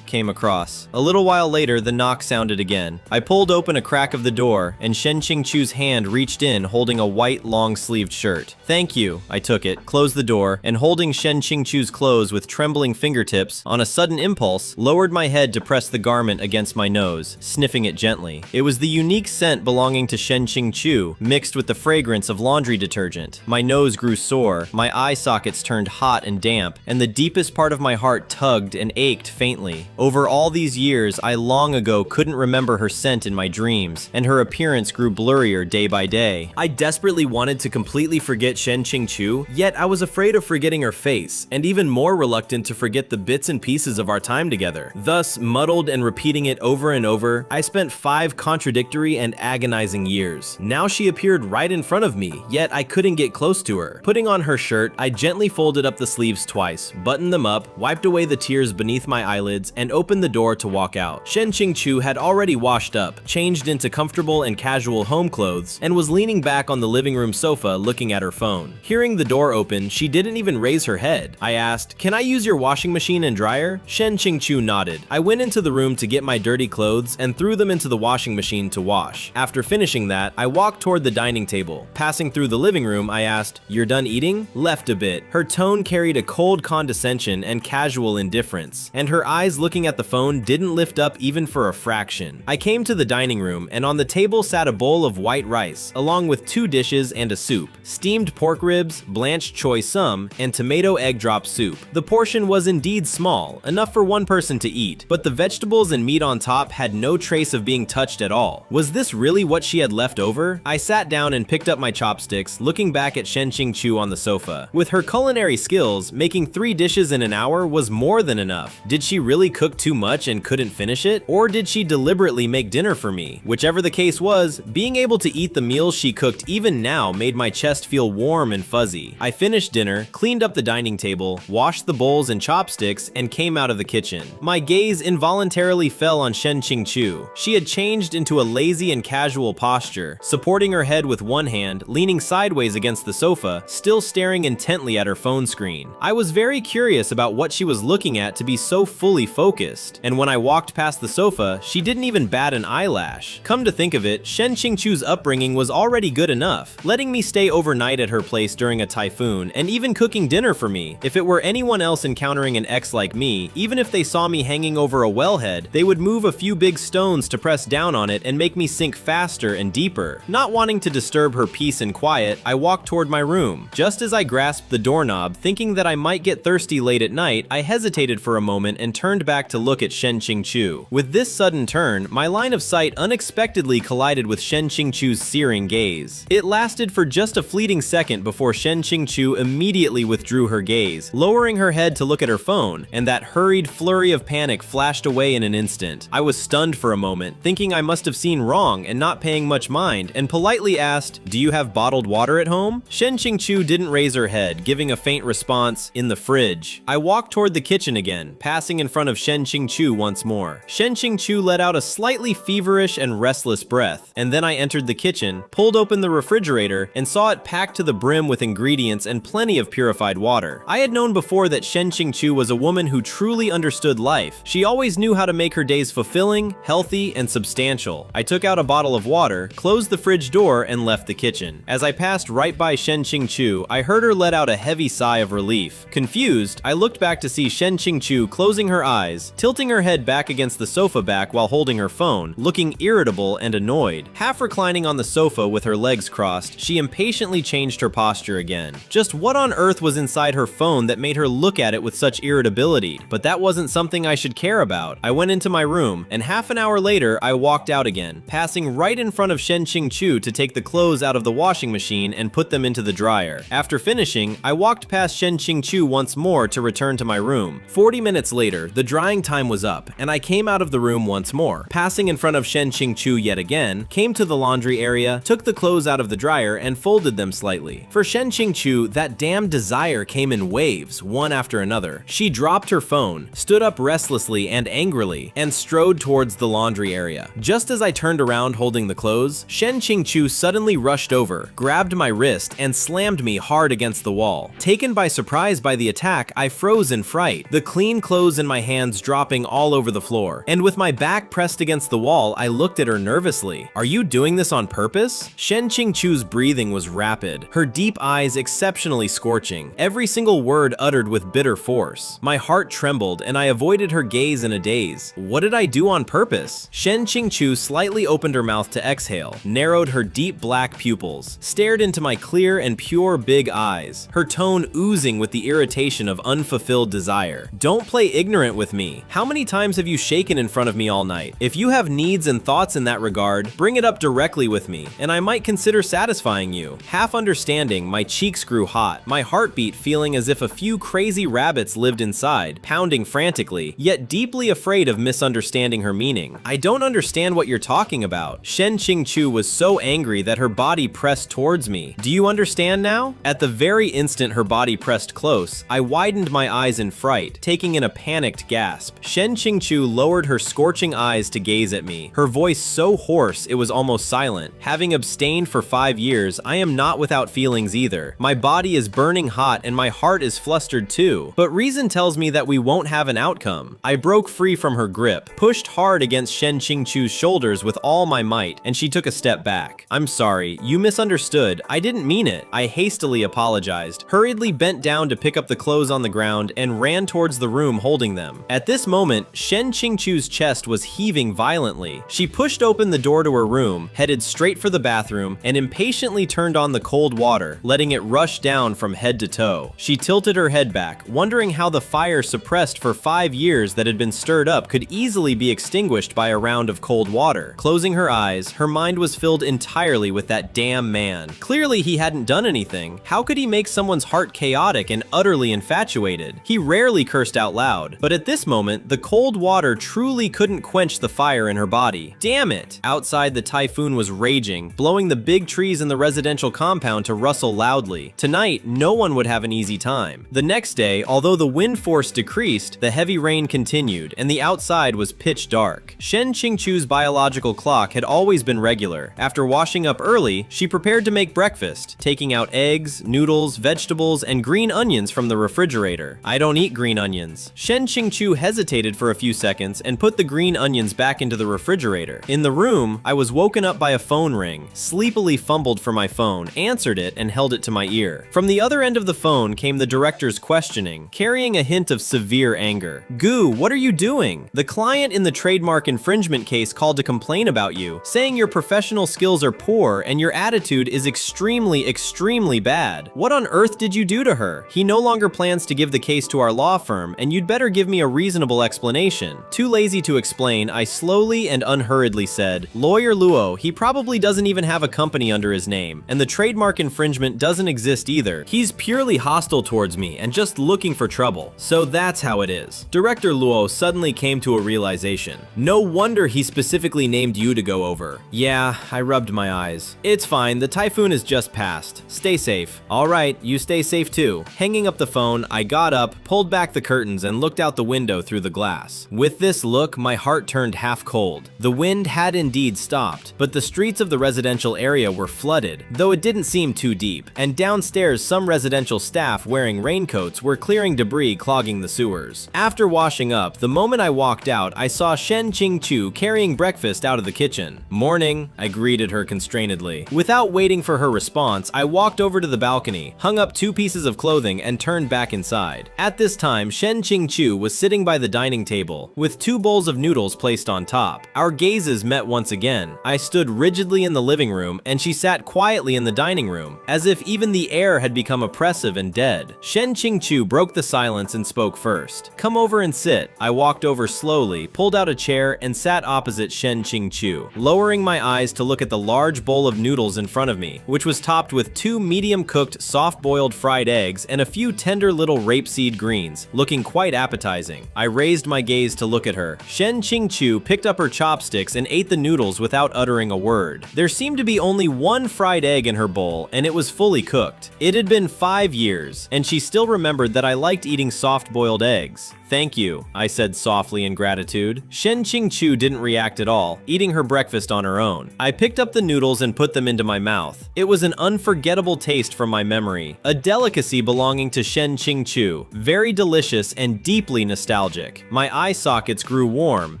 came across. A little while later, the knock sounded again. I pulled open a crack of the door, and Shen Qingchu's hand reached in holding a white long-sleeved shirt. "Thank you." I took it, closed the door, and holding Shen Qingchu's clothes with trembling fingertips, on a sudden impulse, lowered my head to press the garment against my nose, sniffing it gently. It was the unique scent belonging to Shen Qingchu, mixed with the fragrance of laundry detergent. My nose grew sore, my eye sockets turned hot and damp, and the deepest part of my heart tugged and ached faintly. Over all these years, I long ago couldn't remember her scent in my dreams, and her appearance grew blurrier day by day. I desperately wanted to completely forget Shen Qingchu, yet I was afraid of forgetting her face, and even more reluctant to forget the bits and pieces of our time together. Thus, muddled and repeating it over and over, I spent 5 contradictory and agonizing years. Now she appeared right in front of me, yet I couldn't get close to her. Putting on her shirt, I gently folded up the sleeves twice, buttoned them up, wiped away the tears beneath my eyelids, and opened the door to walk out. Shen Qingchu had already washed up, changed into comfortable and casual home clothes, and was leaning back on the living room sofa looking at her phone. Hearing the door open, she didn't even raise her head. I asked, "Can I use your washing machine and dryer?" Shen Qingchu nodded. I went into the room to get my dirty clothes and threw them into the washing machine to wash. After finishing that, I walked toward the dining table. Passing through the living room, I asked, "You're done eating?" Left a bit. Her tone carried a cold condescension and casual indifference, and her eyes looking at the phone didn't lift up even for a fraction. I came to the dining room, and on the table sat a bowl of white rice, along with 2 dishes and a soup: steamed pork ribs, blanched choy sum, and tomato egg drop soup. The portion was indeed small, enough for one person to eat, but the vegetables and meat on top had no trace of being touched at all. Was this really what she had left over? I sat down and picked up my chopsticks, looking back at Shen Qingchu on the sofa. With her culinary skills, making 3 dishes in an hour was more than enough. Did she really cook too much and couldn't finish it? Or did she deliberately make dinner for me? Whichever the case was, being able to eat the meals she cooked even now made my chest feel warm and fuzzy. I finished dinner, cleaned up the dining table, washed the bowls and chopsticks, and came out of the kitchen. My gaze involuntarily fell on Shen Qingchu. She had changed into a lazy and casual posture, supporting her head with one hand, leaning sideways against the sofa, still staring intently at her phone screen. I was very curious about what she was looking at to be so fully focused, and when I walked past the sofa, she didn't even bat an eyelash. Come to think of it, Shen Qingchu's upbringing was already good enough, letting me stay overnight at her place during a typhoon, and even cooking dinner for me. If it were anyone else encountering an ex like me, even if they saw me hanging over a wellhead, they would move a few big stones to press down on it and make me sink faster and deeper. Not wanting to disturb her peace and quiet, I walked toward my room. Just as I grasped the doorknob, thinking that I might get thirsty late at night, I hesitated for a moment and turned back to look at Shen Qingchu. With this sudden turn, my line of sight unexpectedly collided with Shen Qingchu's searing gaze. It lasted for just a fleeting second before Shen Qingchu immediately withdrew her gaze, lowering her head to look at her phone, and that hurried flurry of panic flashed away in an instant. I was stunned for a moment, thinking I must have seen wrong and not paying much mind, and politely asked, "Do you have bottled water at home?" Shen Qingchu didn't raise her head, giving a faint response, "In the fridge." I walked toward the kitchen again, passing in front of Shen Qingchu once more. Shen Qingchu let out a slightly feverish and restless breath, and then I entered the kitchen, pulled open the refrigerator, and saw it packed to the brim with ingredients and plenty of purified water. I had known before that Shen Qingchu was a woman who truly understood life. She always knew how to make her days fulfilling, healthy, and substantial. I took out a bottle of water, closed the fridge door, and left the kitchen. As I passed right by Shen Qingchu, I heard her let out a heavy sigh of relief. Confused, I looked back to see Shen Qingchu closing her eyes, tilting her head back against the sofa back while holding her phone, looking irritable and annoyed. Half reclining on the sofa with her legs crossed, she impatiently changed her posture again. Just what on earth was inside her phone that made her look at it with such irritability? But that wasn't something I should care about. I went into my room, and half an hour later, I walked out again, passing right in front of Shen Qingchu to take the clothes out of the washing machine and put them into the dryer. After finishing, I walked past Shen Qingchu once more to return to my room. 40 minutes later, the drying time was up, and I came out of the room once more, passing in front of Shen Qingchu yet again, came to the laundry area, took the clothes out of the dryer, and folded them slightly. For Shen Qingchu, that damn desire came in waves, one after another. She dropped her phone, stood up restlessly and angrily, and strode towards the laundry area. Just as I turned around holding the clothes, Shen Qingchu suddenly rushed over, grabbed my wrist, and slammed me hard against the wall. Taken by surprise by the attack, I froze in fright, the clean clothes in my hands dropping all over the floor. And with my back pressed against the wall, I looked at her nervously. "Are you doing this on purpose?" Shen Qingchu's breathing was rapid, her deep eyes exceptionally scorching, every single word uttered with bitter force. My heart trembled, and I avoided her gaze in a daze. What did I do on purpose? Shen Qingchu slightly opened her mouth to exhale, narrowed her deep black pupils, stared into my clear and pure big eyes, her tone oozing with the irritation of unfulfilled desire. "Don't play ignorant with me. How many times have you shaken in front of me all night? If you have needs and thoughts in that regard, bring it up directly with me, and I might consider satisfying you." Half understanding, my cheeks grew hot, my heartbeat feeling as if a few crazy rabbits lived inside, pounding frantically, yet deeply afraid of misunderstanding her meaning. "I don't understand what you're talking about." Shen Qingchu was so angry that her body pressed towards me. "Do you understand now?" At the very instant her body pressed close, I widened my eyes in fright, taking in a panicked gasp. Shen Qingchu lowered her scorching eyes to gaze at me, her voice so hoarse it was almost silent. "Having abstained for 5 years, I am not without feelings either. My body is burning hot and my heart is flustered too. But reason tells me that we won't have an outcome." I broke free from her grip, pushed hard against Shen Qingchu's shoulders with all my might, and she took a step back. "I'm sorry, you misunderstood. I didn't mean it." I hastily apologized, hurriedly bent down to pick up the clothes on the ground, and ran towards the room holding them. At this moment, Shen Qingchu's chest was heaving violently. She pushed open the door to her room, headed straight for the bathroom, and impatiently turned on the cold water, letting it rush down from head to toe. She tilted her head back, wondering how the fire suppressed for 5 years that had been stirred up could easily be extinguished by a round of cold water. Closing her eyes, her mind was filled entirely with that damn man. Clearly he hadn't done anything. How could he make someone's heart chaotic and utterly infatuated? He rarely cursed out loud, but at this moment, the cold water truly couldn't quench the fire in her body. Damn it! Outside, the typhoon was raging, blowing the big trees in the residential compound to rustle loudly. Tonight, no one would have an easy time. The next day, although the wind force decreased, the heavy rain continued, and the outside was pitch dark. Shen Qingchu's biological clock had always been regular. After washing up early, she prepared to make breakfast, taking out eggs, noodles, vegetables, and green onions from the refrigerator. I don't eat green onions. Shen Qingchu hesitated for a few seconds and put the green onions back into the refrigerator. In the room, I was woken up by a phone ring, sleepily fumbled for my phone, answered it, and held it to my ear. From the other end of the phone came the director's questioning, carrying a hint of severe anger. "Goo, what are you doing? The client in the trademark infringement case called to complain about you, saying your professional skills are poor and your attitude is extremely bad. What on earth did you do to her? He no longer plans to give the case to our law firm, and you'd better give me a reasonable explanation." Too lazy to explain, I slowly and unhurriedly said, "Lawyer Luo, he probably doesn't even have a company under his name, and the trademark infringement doesn't exist either. He's purely hostile towards me and just looking for trouble. So that's how it is." Director Luo suddenly came to a realization. "No wonder he specifically named you to go over." "Yeah," I rubbed my eyes. "It's fine, the typhoon has just passed. Stay safe." "All right, you stay safe too." Hanging up the phone, I got up, pulled back the curtains, and looked out the window through the glass. With this look, my heart turned half cold. The wind had indeed stopped, but the streets of the residential area were flooded, though it didn't seem too deep, and downstairs some residential staff wearing raincoats were clearing debris clogging the sewers. After washing up, the moment I walked out, I saw Shen Qingchu carrying breakfast out of the kitchen. "Morning," I greeted her constrainedly. Without waiting for her response, I walked over to the balcony, hung up 2 pieces of clothing, and turned back inside. At this time, Shen Qingchu was sitting by the dining table, with 2 bowls of noodles placed on on top. Our gazes met once again. I stood rigidly in the living room, and she sat quietly in the dining room, as if even the air had become oppressive and dead. Shen Qingqiu broke the silence and spoke first. "Come over and sit." I walked over slowly, pulled out a chair, and sat opposite Shen Qingqiu, lowering my eyes to look at the large bowl of noodles in front of me, which was topped with 2 medium-cooked, soft-boiled fried eggs and a few tender little rapeseed greens, looking quite appetizing. I raised my gaze to look at her. Shen Qingqiu picked up her chopsticks and ate the noodles without uttering a word. There seemed to be only 1 fried egg in her bowl, and it was fully cooked. It had been 5 years, and she still remembered that I liked eating soft-boiled eggs. "Thank you," I said softly in gratitude. Shen Qingqiu didn't react at all, eating her breakfast on her own. I picked up the noodles and put them into my mouth. It was an unforgettable taste from my memory, a delicacy belonging to Shen Qingqiu, very delicious and deeply nostalgic. My eye sockets grew warm,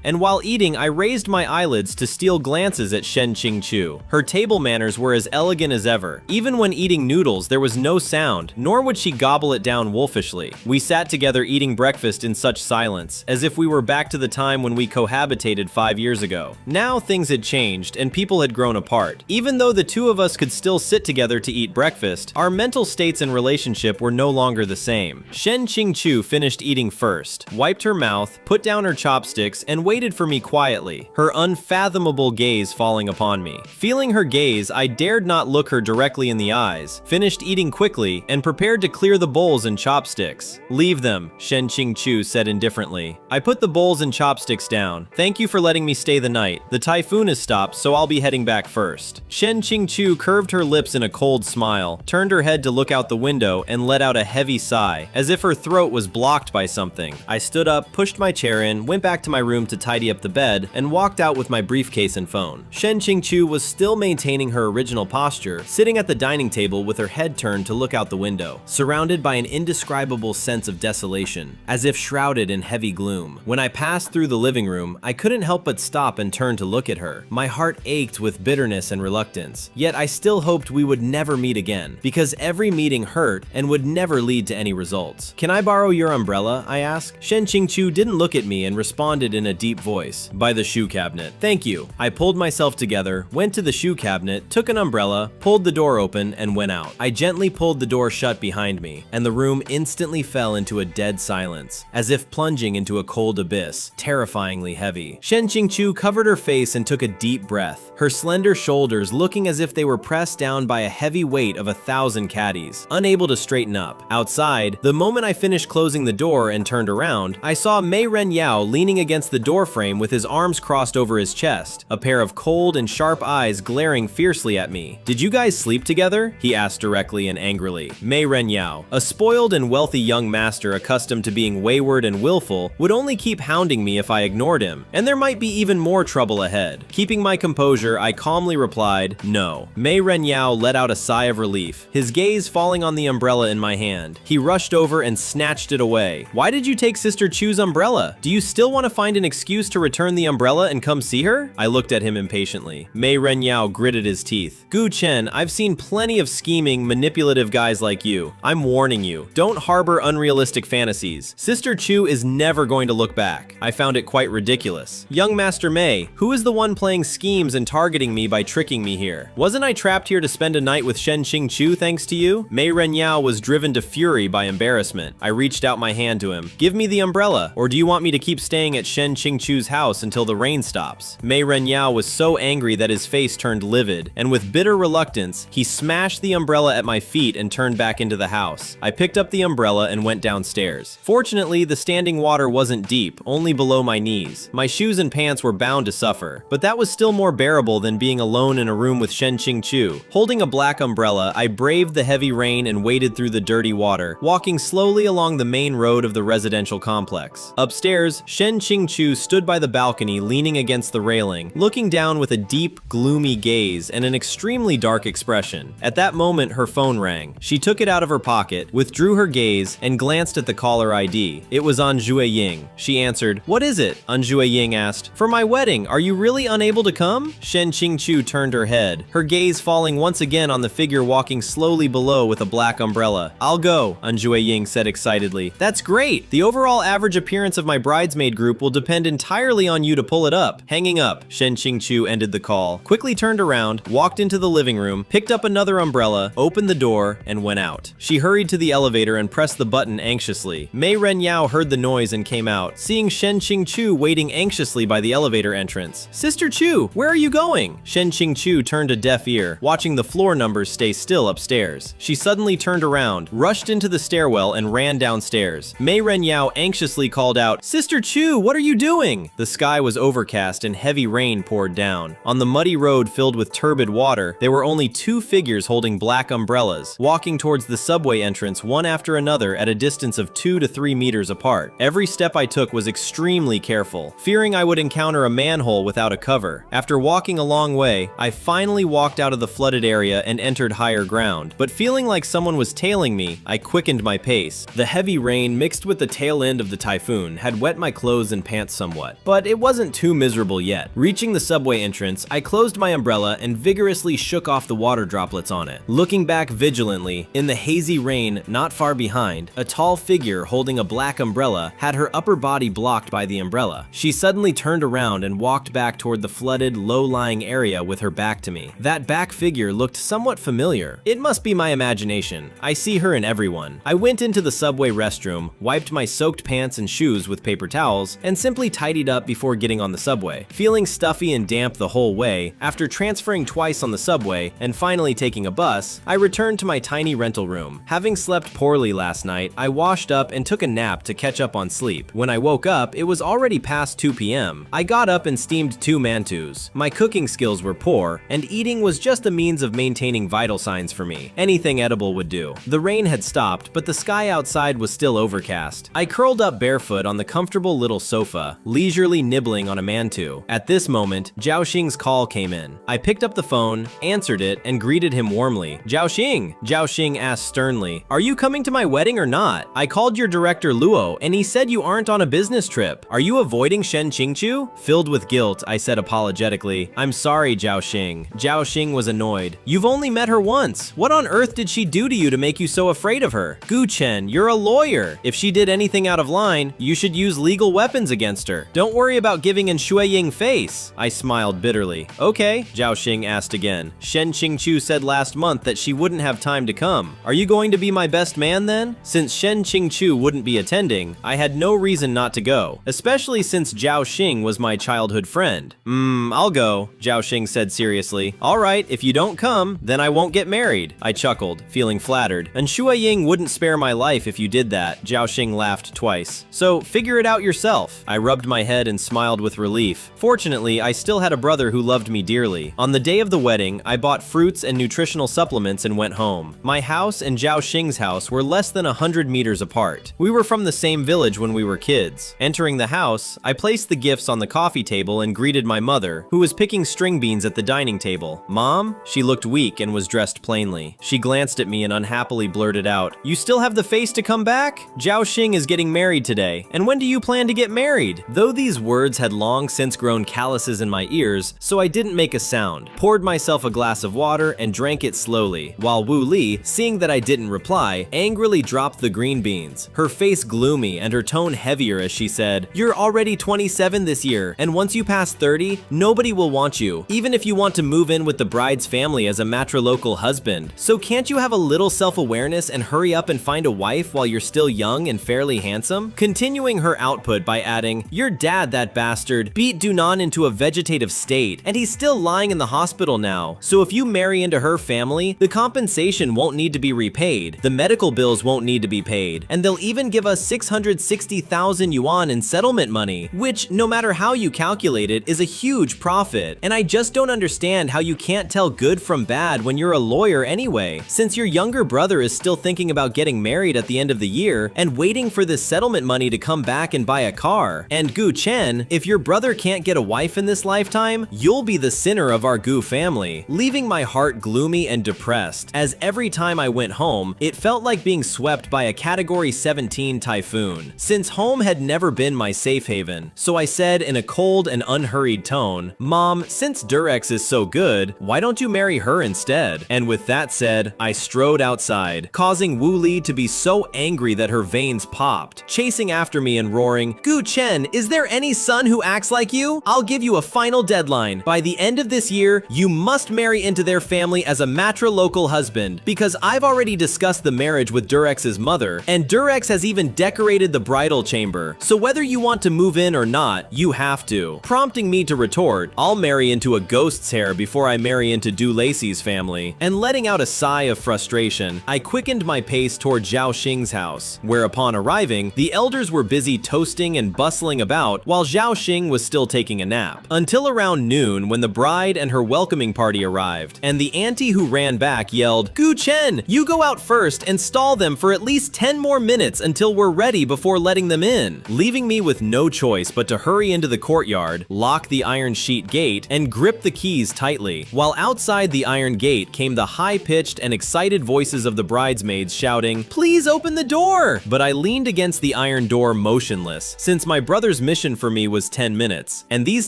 and while eating, I raised my eyelids to steal glances at Shen Qingqiu. Her table manners were as elegant as ever. Even when eating noodles, there was no sound, nor would she gobble it down wolfishly. We sat together eating breakfast in such silence, as if we were back to the time when we cohabitated 5 years ago. Now things had changed, and people had grown apart. Even though the two of us could still sit together to eat breakfast, our mental states and relationship were no longer the same. Shen Qingqiu finished eating first, wiped her mouth, put down her chopsticks, and waited for me quietly, her unfathomable gaze falling upon me. Feeling her gaze, I dared not look her directly in the eyes, finished eating quickly, and prepared to clear the bowls and chopsticks. "Leave them," Shen Qingqiu said indifferently. I put the bowls and chopsticks down. "Thank you for letting me stay the night. The typhoon has stopped, so I'll be heading back first." Shen Qingqiu curved her lips in a cold smile, turned her head to look out the window, and let out a heavy sigh, as if her throat was blocked by something. I stood up, pushed my chair in, went back to my room to tidy up the bed, and walked out with my briefcase and phone. Shen Qingqiu was still maintaining her original posture, sitting at the dining table with her head turned to look out the window, surrounded by an indescribable sense of desolation, as if shrouded in heavy gloom. When I passed through the living room, I couldn't help but stop and turn to look at her. My heart ached with bitterness and reluctance, yet I still hoped we would never meet again, because every meeting hurt and would never lead to any results. "Can I borrow your umbrella?" I asked. Shen Qingqiu didn't look at me and responded in a deep voice, "By the shoe cabinet." "Thank you." I pulled myself together, went to the shoe cabinet, took an umbrella, pulled the door open, and went out. I gently pulled the door shut behind me, and the room instantly fell into a dead silence, as if plunging into a cold abyss, terrifyingly heavy. Shen Qingqiu covered her face and took a deep breath, her slender shoulders looking as if they were pressed down by a heavy weight of 1,000 caddies, unable to straighten up. Outside, the moment I finished closing the door and turned around, I saw Mei Ren Yao leaning against the doorframe with his arms crossed over his chest, a pair of cold and sharp eyes glaring fiercely at me. "Did you guys sleep together?" he asked directly and angrily. Mei Ren Yao, a spoiled and wealthy young master accustomed to being wayward and willful, would only keep hounding me if I ignored him, and there might be even more trouble ahead. Keeping my composure, I calmly replied, "No." Mei Ren Yao let out a sigh of relief, his gaze falling on the umbrella in my hand. He rushed over and snatched it away. "Why did you take Sister Chu's umbrella? Do you still want to find an excuse to return the umbrella and come see her?" I looked at him impatiently. Mei Ren Yao gritted his teeth. "Gu Chen, I've seen plenty of scheming, manipulative guys like you. I'm warning you, don't harbor unrealistic fantasies. Sister Chu is never going to look back." I found it quite ridiculous. "Young Master Mei, who is the one playing schemes and targeting me by tricking me here? Wasn't I trapped here to spend a night with Shen Qingqiu thanks to you?" Mei Ren Yao was driven to fury by embarrassment. I reached out my hand to him. "Give me the umbrella, or do you want me to keep staying at Shen Qingqiu's house until the rain stops?" Mei Ren Yao was so angry that his face turned livid, and with bitter reluctance, he smashed the umbrella at my feet and turned back into the house. I picked up the umbrella and went downstairs. Fortunately, the standing water wasn't deep, only below my knees. My shoes and pants were bound to suffer, but that was still more bearable than being alone in a room with Shen Qingqiu. Holding a black umbrella, I braved the heavy rain and waded through the dirty water, walking slowly along the main road of the residential complex. Upstairs, Shen Qingqiu stood by the balcony leaning against the railing, looking down with a deep, gloomy gaze and an extremely dark expression. At that moment, her phone rang. She took it out of her pocket, withdrew her gaze, and glanced at the caller ID. It was Anjue Ying. She answered. "What is it?" Anjue Ying asked. "For my wedding. Are you really unable to come?" Shen Qingqiu turned her head, her gaze falling once again on the figure walking slowly below with a black umbrella. "I'll go," Anjue Ying said excitedly. "That's great! The overall average appearance of my bridesmaid group will depend entirely on you to pull it up. Hanging up. Shen Qingqiu ended the call, quickly turned around, walked into the living room, picked up another umbrella, opened the door, and went out. She hurried to the elevator and pressed the button anxiously. Mei Renyao heard the noise and came out, seeing Shen Qingqiu waiting anxiously by the elevator entrance. Sister Chu, where are you going? Shen Qingqiu turned a deaf ear, watching the floor numbers stay still upstairs. She suddenly turned around, rushed into the stairwell, and ran downstairs. Mei Renyao anxiously called out, Sister Chu, what are you doing? The sky was overcast and heavy rain poured down. On the muddy road filled with turbid water, there were only two figures holding black umbrellas, walking towards the subway entrance one after another at a distance of 2 to 3 meters apart. Every step I took was extremely careful, fearing I would encounter a manhole without a cover. After walking a long way, I finally walked out of the flooded area and entered higher ground, but feeling like someone was tailing me, I quickened my pace. The heavy rain mixed with the tail end of the typhoon had wet my clothes and pants somewhat, but it wasn't too miserable yet. Reaching the subway entrance, I closed my umbrella and vigorously shook off the water droplets on it. Looking back vigilantly, in the hazy rain not far behind, a tall figure holding a black umbrella had her upper body blocked by the umbrella. She suddenly turned around and walked back toward the flooded, low-lying area with her back to me. That back figure looked somewhat familiar. It must be my imagination. I see her in everyone. I went into the subway restroom, wiped my soaked pants and shoes with paper towels, and simply tidied up before getting on the subway. Feeling stuffy and damp the whole way, after transferring twice on the subway and finally taking a bus, I returned to my tiny rental room. Having slept poorly last night, I washed up and took a nap to catch up on sleep. When I woke up, it was already past 2 p.m. I got up and steamed 2 mantus. My cooking skills were poor, and eating was just a means of maintaining vital signs for me. Anything edible would do. The rain had stopped, but the sky outside was still overcast. I curled up barefoot on the comfortable little sofa, leisurely nibbling on a mantu. At this moment, Zhao Xing's call came in. I picked up the phone, answered it, and greeted him warmly. Zhao Xing! Zhao Xing asked sternly, are you coming to my wedding or not? I called your director Luo, and he said you aren't on a business trip. Are you avoiding Shen Qingqiu? Filled with guilt, I said apologetically, I'm sorry, Zhao Xing. Zhao Xing was annoyed. You've only met her once. What on earth did she do to you to make you so afraid of her? Gu Chen, you're a lawyer. If she did anything out of line, you should use legal weapons against her. Don't worry about giving in Shuiying face. I smiled bitterly. Okay, Zhao Xing asked again. Shen Qingqiu said last month that she wouldn't have time to come. Are you going to be my best man then? Since Shen Qingqiu wouldn't be attending, I had no reason not to go, especially since Zhao Xing was my childhood friend. I'll go, Zhao Xing said seriously. Alright, if you don't come, then I won't get married. I chuckled, feeling flattered. And Shuiying wouldn't spare my life if you did that, Zhao Xing laughed twice. So figure it out yourself. I rubbed my head and smiled with relief. Fortunately, I still had a brother who loved me dearly. On the day of the wedding, I bought fruits and nutritional supplements and went home. My house and Zhao Xing's house were less than 100 meters apart. We were from the same village when we were kids. Entering the house, I placed the gifts on the coffee table and greeted my mother, who was picking string beans at the dining table. Mom? She looked weak and was dressed plainly. She glanced at me and unhappily blurted out, you still have the face to come back? Zhao Xing is getting married today, and when do you plan to get married? Though these words had long since grown calluses in my ears, so I didn't make a sound, poured myself a glass of water and drank it slowly, while Wu Li, seeing that I didn't reply, angrily dropped the green beans, her face gloomy and her tone heavier as she said, you're already 27 this year, and once you pass 30, nobody will want you, even if you want to move in with the bride's family as a matrilocal husband. So can't you have a little self-awareness and hurry up and find a wife while you're still young and fairly handsome? Continuing her output by adding, your dad, that bastard, beat Dunan into a vegetative state, and he's still lying in the hospital now. So if you marry into her family, the compensation won't need to be repaid, the medical bills won't need to be paid, and they'll even give us 660,000 yuan in settlement money, which, no matter how you calculate it, is a huge profit. And I just don't understand how you can't tell good from bad when you're a lawyer anyway, since your younger brother is still thinking about getting married at the end of the year and waiting for this settlement money to come back and buy a car. And Gu Chen, if your brother can't get a wife in this lifetime, you'll be the sinner of our Gu family, leaving my heart gloomy and depressed, as every time I went home, it felt like being swept by a Category 17 typhoon, since home had never been my safe haven. So I said in a cold and unhurried tone, Mom, since Durex is so good, why don't you marry her instead? And with that said, I strode outside, causing Wu Li to be so angry that her veins popped, chasing after me and roaring, Gu Chen, is there any son who acts like you? I'll give you a final deadline. By the end of this year, you must marry into their family as a matrilocal husband, because I've already discussed the marriage with Durex's mother, and Durex has even decorated the bridal chamber. So whether you want to move in or not, you have to. Prompting me to retort, I'll marry into a ghost's hair before I marry into Du Lacey's family. And letting out a sigh of frustration, I quickened my pace toward Zhao Xing's house, where upon arriving, the elders were busy toasting and bustling about while Zhao Xing was still taking a nap. Until around noon, when the bride and her welcoming party arrived, and the auntie who ran back yelled, "Gu Chen, you go out first and stall them for at least 10 more minutes until we're ready before letting them in," leaving me with no choice but to hurry into the courtyard, lock the iron sheet gate, and grip the keys tightly. While outside the iron gate came the high-pitched and excited voices of the bridesmaids shouting, "Please open the door!" But I leaned against the iron door motionless, since my brother's mission for me was 10 minutes, and these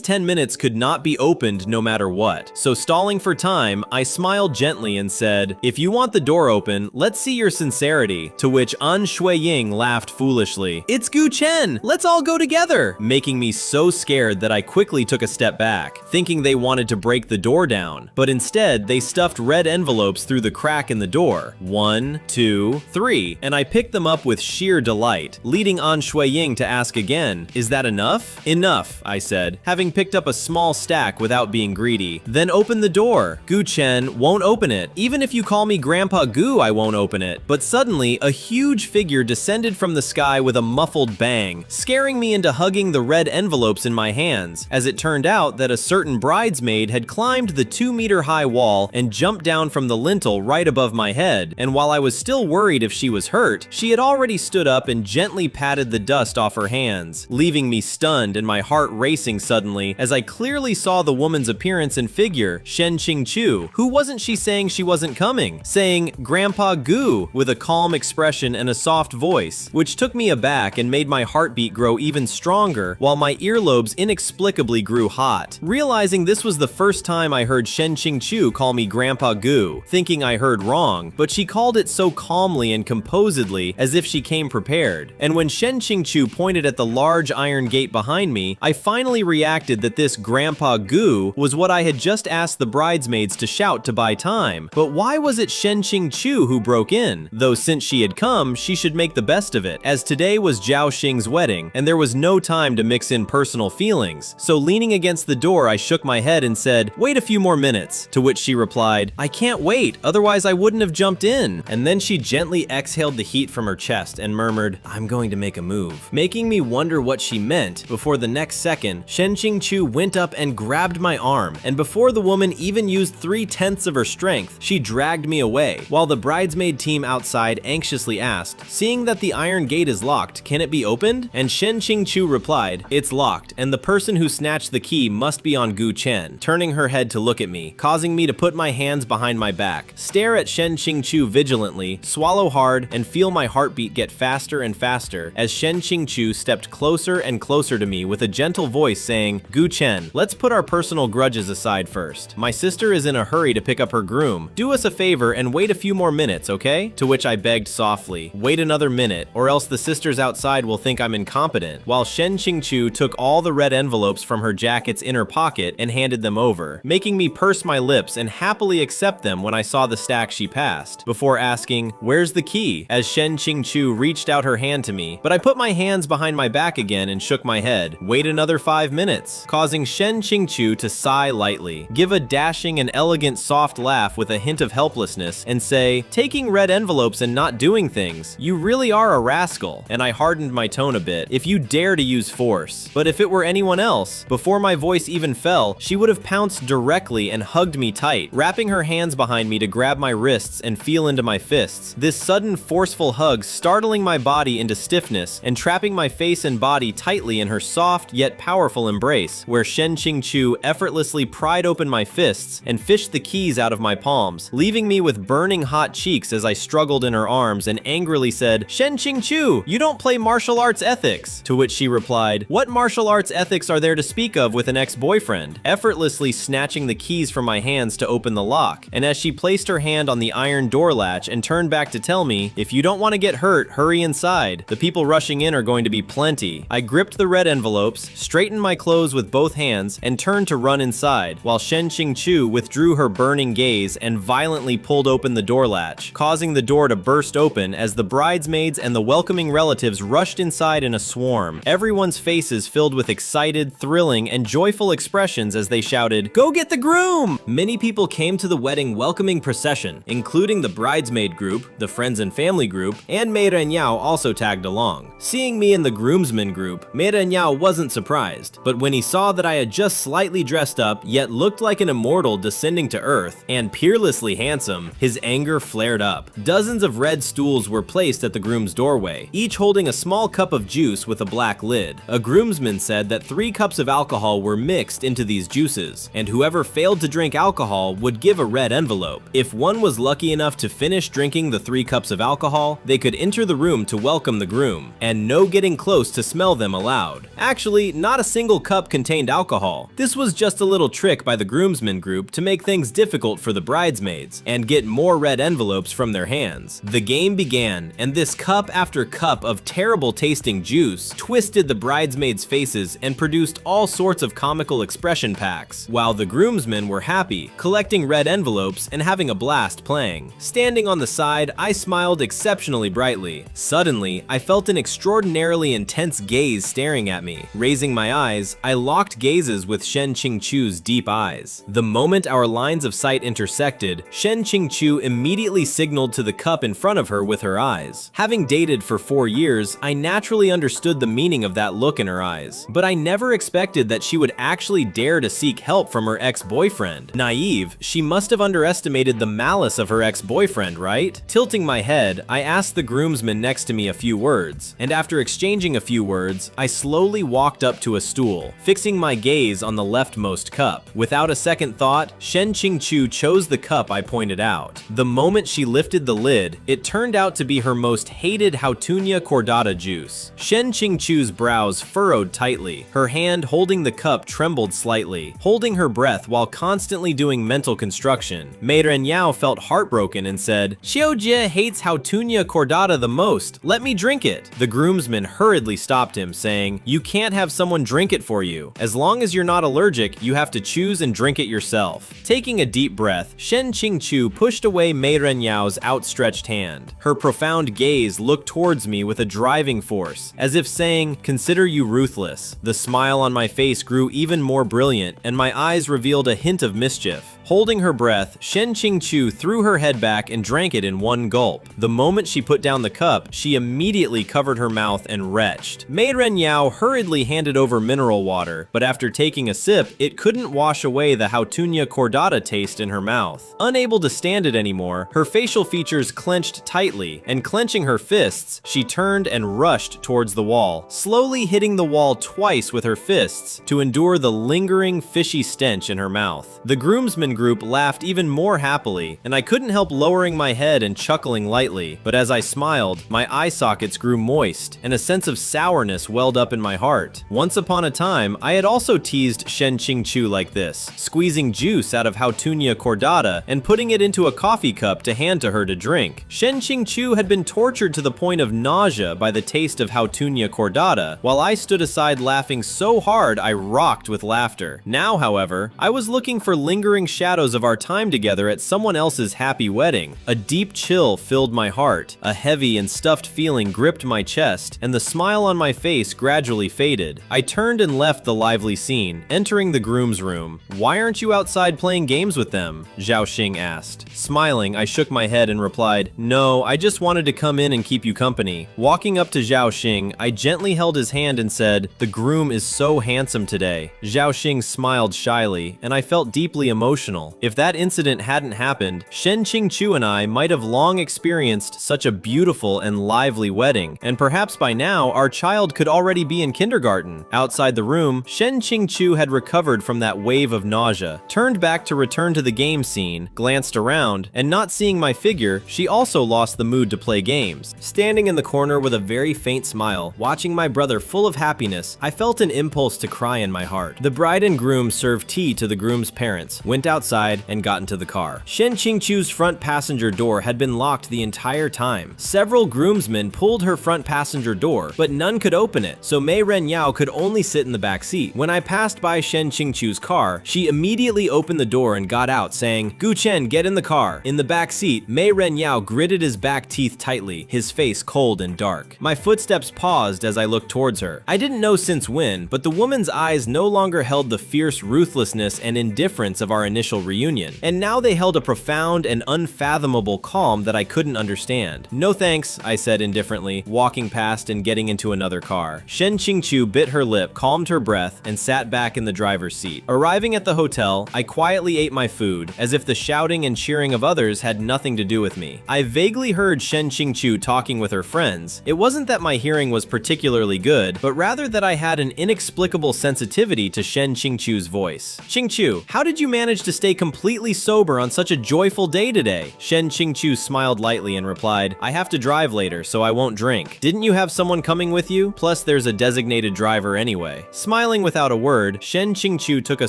10 minutes could not be opened no matter what. So stalling for time, I smiled gently and said, "If you want the door open, let's see your sincerity," to which An Shuiying laughed foolishly. "It's Gu Chen! Let's all go together!" making me so scared that I quickly took a step back, thinking they wanted to break the door down. But instead, they stuffed red envelopes through the crack in the door. 1, 2, 3, and I picked them up with sheer delight, leading An Shuiying to ask again, "Is that enough?" "Enough," I said, having picked up a small stack without being greedy. "Then open the door." "Gu Chen won't open it. Even if you call me Grandpa Gu, I won't open it." But suddenly, a huge figure descended from the sky with a muffled bang, scaring me into hugging the red envelopes in my hands, as it turned out that a certain bridesmaid had climbed the 2-meter-high wall and jumped down from the lintel right above my head, and while I was still worried if she was hurt, she had already stood up and gently patted the dust off her hands, leaving me stunned and my heart racing suddenly as I clearly saw the woman's appearance and figure, Shen Qingchu. Who wasn't she saying she wasn't coming? Saying, "Grandpa Gu," with a calm expression and a soft voice, which took me aback and made my heartbeat grow even stronger, while my earlobes inexplicably grew hot. Realizing this was the first time I heard Shen Qingchu call me Grandpa Gu, thinking I heard wrong, but she called it so calmly and composedly as if she came prepared. And when Shen Qingchu pointed at the large iron gate behind me, I finally reacted that this Grandpa Gu was what I had just asked the bridesmaids to shout to buy time. But why was it Shen Qingchu who broke in? Though since she had come, she should make the best of it, as today was Zhao Xing's wedding, and there was no time to mix in personal feelings. So leaning against the door, I shook my head and said, "Wait a few more minutes," to which she replied, "I can't wait, otherwise I wouldn't have jumped in." And then she gently exhaled the heat from her chest and murmured, "I'm going to make a move," making me wonder what she meant, before the next second, Shen Qingchu went up and grabbed my arm, and before the woman even used 3/10 of her strength, she dragged me away, while the bridesmaid team outside anxiously asked, "Seeing that the iron gate is locked, can it be opened?" And Shen Qingchu replied, "It's locked, and the person who snatched the key must be on Gu Chen," turning her head to look at me, causing me to put my hands behind my back, stare at Shen Qingchu vigilantly, swallow hard, and feel my heartbeat get faster and faster as Shen Qingchu stepped closer and closer to me with a gentle voice saying, "Gu Chen, let's put our personal grudges aside first. My sister is in a hurry to pick up her groom. Do us a favor and wait a few more minutes, okay?" To which I begged softly, "Wait another minute, or else the sisters outside will think I'm incompetent," while Shen Qingchu took all the red envelopes from her jacket's inner pocket and handed them over, making me purse my lips and happily accept them when I saw the stack she passed, before asking, "Where's the key?" as Shen Qingchu reached out her hand to me, but I put my hands behind my back again and shook my head. "Wait another 5 minutes," causing Shen Qingchu to sigh lightly, give a dashing and elegant soft laugh with a hint of helplessness, and say, "Taking red envelopes and not doing things, you really are a rascal," and I hardened my tone a bit, "if you dare to use force." But if it were anyone else, before my voice even fell, she would have pounced directly and hugged me tight, wrapping her hands behind me to grab my wrists and feel into my fists. This sudden forceful hug startling my body into stiffness and trapping my face and body tightly in her soft yet powerful embrace, where Shen Qingchu effortlessly pried open my fists and fished the keys out of my palms, leaving me with burning hot cheeks as I struggled in her arms and angrily said, "Shen Qingchu, you don't play martial arts ethics," to which she replied, "What martial arts ethics are there to speak of with an ex-boyfriend?" effortlessly snatching the keys from my hands to open the lock, and as she placed her hand on the iron door latch and turned back to tell me, "If you don't want to get hurt, hurry inside. The people rushing in are going to be plenty," I gripped the red envelopes, straightened my clothes with both hands, and turned to run inside, while Shen Qingchu withdrew her burning gaze and violently pulled open the door latch, causing the door to burst open as the bridesmaids and the welcoming relatives rushed inside in a swarm, everyone's faces filled with excited, thrilling, and joyful expressions as they shouted, "Go get the groom!" Many people came to the wedding welcoming procession, including the bridesmaid group, the friends and family group, and Mei Renyao also tagged along. Seeing me in the groomsmen group, Mei Renyao wasn't surprised, but when he saw that I had just slightly dressed up, yet looked like an immortal descending to earth, and peerlessly handsome, his anger flared up. Dozens of red stools were placed at the groom's doorway, each holding a small cup of juice with a black lid. A groomsman said that 3 cups of alcohol were mixed into these juices, and whoever failed to drink alcohol would give a red envelope. If one was lucky enough to finish drinking the 3 cups of alcohol, they could enter the room to welcome the groom, and no getting close to smell them allowed. Actually, not a single cup contained alcohol. This was just a little trick by the groomsmen group to make things difficult for the bridesmaids, and get more red envelopes from their hands. The game began, and this cup after cup of terrible tasting juice twisted the bridesmaids' faces and produced all sorts of comical expression packs, while the groomsmen were happy, collecting red envelopes and having a blast playing. Standing on the side, I smiled exceptionally brightly. Suddenly, I felt an extraordinarily intense gaze staring at me. Raising my eyes, I locked gazes with Shen Qingchu's deep eyes. The moment our lines of sight intersected, Shen Qingchu immediately signaled to the cup in front of her with her eyes. Having dated for 4 years, I naturally understood the meaning of that look in her eyes, but I never expected that she would actually dare to seek help from her ex-boyfriend. Naive, she must have underestimated the malice of her ex-boyfriend, right? Tilting my head, I asked the groomsman next to me a few words, and after exchanging a few words, I slowly walked up to a stool, fixing my gaze on the leftmost cup. Without a second thought, Shen Qingchu chose the cup I pointed out. The moment she lifted the lid, it turned out to be her most hated Hautunia cordata juice. Shen Qingchu's brows furrowed tightly. Her hand holding the cup trembled slightly, holding her breath while constantly doing mental construction. Mei Renyao felt heartbroken and said, "Xiaojie hates Hautunia cordata the most. Let me drink it." The groomsman hurriedly stopped him, saying, "You can't have someone drink it for you. As long as you're not allergic, you have to choose and drink it yourself." Taking a deep breath, Shen Qingchu pushed away Mei Renyao's outstretched hand. Her profound gaze looked towards me with a driving force, as if saying, "Consider you ruthless." The smile on my face grew even more brilliant, and my eyes revealed a hint of mischief. Holding her breath, Shen Qingchu threw her head back and drank it in one gulp. The moment she put down the cup, she immediately covered her mouth and retched. Mei Renyao hurriedly handed over mineral water, but after taking a sip, it couldn't wash away the Hautunia cordata taste in her mouth. Unable to stand it anymore, her facial features clenched tightly, and clenching her fists, she turned and rushed towards the wall, slowly hitting the wall twice with her fists to endure the lingering, fishy stench in her mouth. The groomsmen group laughed even more happily, and I couldn't help lowering my head and chuckling lightly, but as I smiled, my eye sockets grew moist, and a sense of sourness welled up in my heart. Once upon a time, I had also teased Shen Qingchu like this, squeezing juice out of Hautunia cordata and putting it into a coffee cup to hand to her to drink. Shen Qingchu had been tortured to the point of nausea by the taste of Hautunia cordata, while I stood aside laughing so hard I rocked with laughter. Now, however, I was looking for lingering shadows of our time together at someone else's happy wedding. A deep chill filled my heart, a heavy and stuffed feeling gripped my chest, and the smile on my face gradually faded. I turned and left the lively scene, entering the groom's room. "Why aren't you outside playing games with them?" Zhao Xing asked. Smiling, I shook my head and replied, "No, I just wanted to come in and keep you company." Walking up to Zhao Xing, I gently held his hand and said, "The groom is so handsome today." Zhao Xing smiled shyly, and I felt deeply emotional. If that incident hadn't happened, Shen Qingchu and I might have long experienced such a beautiful and lively wedding, and perhaps by now our child could already be in kindergarten. Outside the room, Shen Qingchu had recovered from that wave of nausea, turned back to return to the game scene, glanced around, and not seeing my figure, she also lost the mood to play games. Standing in the corner with a very faint smile, watching my brother full of happiness, I felt an impulse to cry in my heart. The bride and groom served tea to the groom's parents, went outside outside and got into the car. Shen Qingchu's front passenger door had been locked the entire time. Several groomsmen pulled her front passenger door, but none could open it, so Mei Renyao could only sit in the back seat. When I passed by Shen Qingchu's car, she immediately opened the door and got out, saying, "Gu Chen, get in the car." In the back seat, Mei Renyao gritted his back teeth tightly, his face cold and dark. My footsteps paused as I looked towards her. I didn't know since when, but the woman's eyes no longer held the fierce ruthlessness and indifference of our initial reunion, and now they held a profound and unfathomable calm that I couldn't understand. "No thanks," I said indifferently, walking past and getting into another car. Shen Qingchu bit her lip, calmed her breath, and sat back in the driver's seat. Arriving at the hotel, I quietly ate my food, as if the shouting and cheering of others had nothing to do with me. I vaguely heard Shen Qingchu talking with her friends. It wasn't that my hearing was particularly good, but rather that I had an inexplicable sensitivity to Shen Qingchu's voice. "Qingchu, how did you manage to stay completely sober on such a joyful day today?" Shen Qingchu smiled lightly and replied, "I have to drive later, so I won't drink. Didn't you have someone coming with you? Plus, there's a designated driver anyway." Smiling without a word, Shen Qingchu took a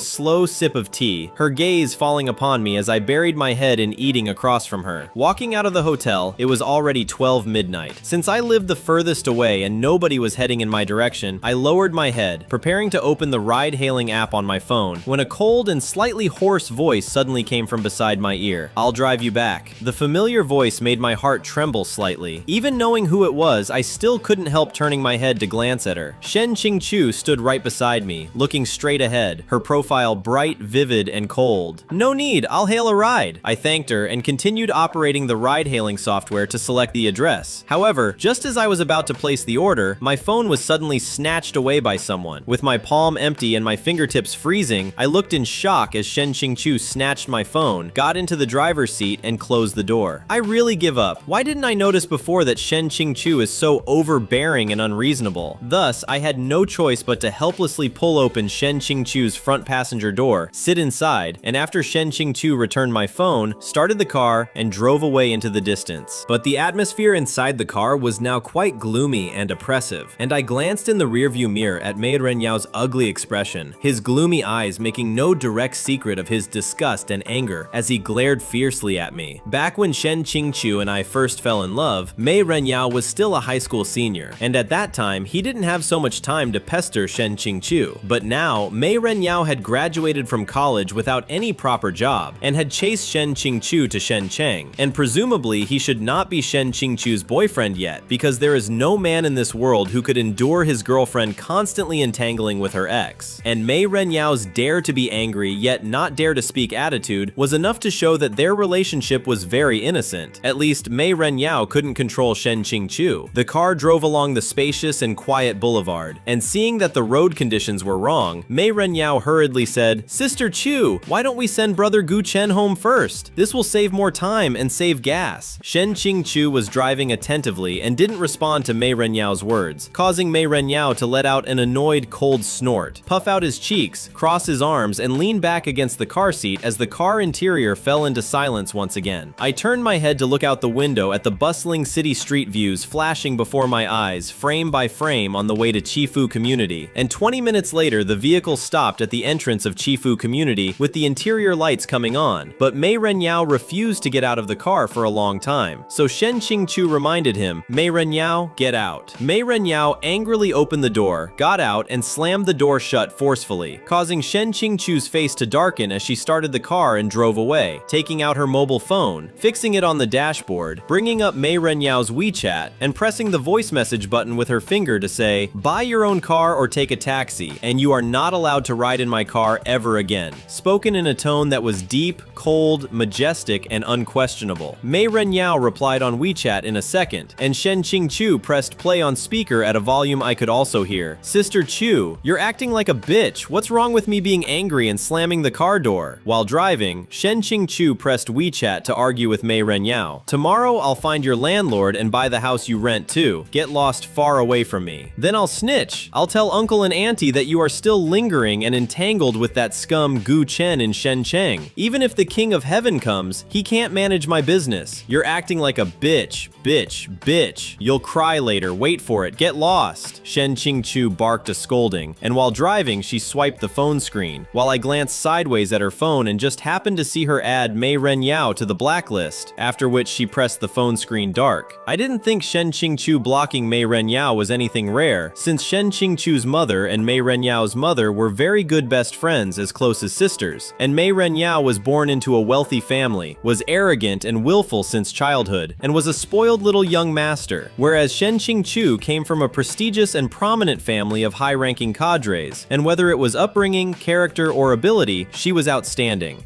slow sip of tea, her gaze falling upon me as I buried my head in eating across from her. Walking out of the hotel, it was already 12 midnight. Since I lived the furthest away and nobody was heading in my direction, I lowered my head, preparing to open the ride-hailing app on my phone, when a cold and slightly hoarse voice suddenly came from beside my ear. "I'll drive you back." The familiar voice made my heart tremble slightly. Even knowing who it was, I still couldn't help turning my head to glance at her. Shen Qingchu stood right beside me, looking straight ahead, her profile bright, vivid, and cold. "No need, I'll hail a ride." I thanked her and continued operating the ride-hailing software to select the address. However, just as I was about to place the order, my phone was suddenly snatched away by someone. With my palm empty and my fingertips freezing, I looked in shock as Shen Qingchu snatched my phone, got into the driver's seat, and closed the door. I really give up. Why didn't I notice before that Shen Qingchu is so overbearing and unreasonable? Thus, I had no choice but to helplessly pull open Shen Qingchu's front passenger door, sit inside, and after Shen Qingchu returned my phone, started the car and drove away into the distance. But the atmosphere inside the car was now quite gloomy and oppressive, and I glanced in the rearview mirror at Mei Renyao's ugly expression, his gloomy eyes making no direct secret of his disgust and anger as he glared fiercely at me. Back when Shen Qingchu and I first fell in love, Mei Renyao was still a high school senior, and at that time, he didn't have so much time to pester Shen Qingchu. But now, Mei Renyao had graduated from college without any proper job, and had chased Shen Qingchu to Shenzhen, and presumably he should not be Shen Qingchu's boyfriend yet, because there is no man in this world who could endure his girlfriend constantly entangling with her ex. And Mei Renyao's dare to be angry yet not dare to speak attitude was enough to show that their relationship was very innocent. At least Mei Renyao couldn't control Shen Qingchu. The car drove along the spacious and quiet boulevard, and seeing that the road conditions were wrong, Mei Renyao hurriedly said, "Sister Chu, why don't we send brother Gu Chen home first? This will save more time and save gas." Shen Qingchu was driving attentively and didn't respond to Mei Renyao's words, causing Mei Renyao to let out an annoyed cold snort, puff out his cheeks, cross his arms, and lean back against the car seat as the car interior fell into silence once again. I turned my head to look out the window at the bustling city street views flashing before my eyes, frame by frame on the way to Chifu Community, and 20 minutes later the vehicle stopped at the entrance of Chifu Community with the interior lights coming on, but Mei Renyao refused to get out of the car for a long time, so Shen Qingchu reminded him, "Mei Renyao, get out." Mei Renyao angrily opened the door, got out, and slammed the door shut forcefully, causing Shen Qingchu's face to darken as she started the car and drove away, taking out her mobile phone, fixing it on the dashboard, bringing up Mei Renyao's WeChat, and pressing the voice message button with her finger to say, "Buy your own car or take a taxi, and you are not allowed to ride in my car ever again," spoken in a tone that was deep, cold, majestic, and unquestionable. Mei Renyao replied on WeChat in a second, and Shen Qingchu pressed play on speaker at a volume I could also hear. "Sister Chu, you're acting like a bitch. What's wrong with me being angry and slamming the car door?" While driving, Shen Qingchu pressed WeChat to argue with Mei Renyao. "Tomorrow I'll find your landlord and buy the house you rent too. Get lost far away from me. Then I'll snitch. I'll tell uncle and auntie that you are still lingering and entangled with that scum Gu Chen in Shenzhen. Even if the king of heaven comes, he can't manage my business. You're acting like a bitch, bitch, bitch. You'll cry later. Wait for it. Get lost." Shen Qingchu barked a scolding, and while driving, she swiped the phone screen, while I glanced sideways at her phone phone and just happened to see her add Mei Ren Yao to the blacklist, after which she pressed the phone screen dark. I didn't think Shen Qingchu blocking Mei Ren Yao was anything rare, since Shen Qingchu's mother and Mei Ren Yao's mother were very good best friends as close as sisters, and Mei Ren Yao was born into a wealthy family, was arrogant and willful since childhood, and was a spoiled little young master, whereas Shen Qingchu came from a prestigious and prominent family of high-ranking cadres, and whether it was upbringing, character, or ability, she was outstanding.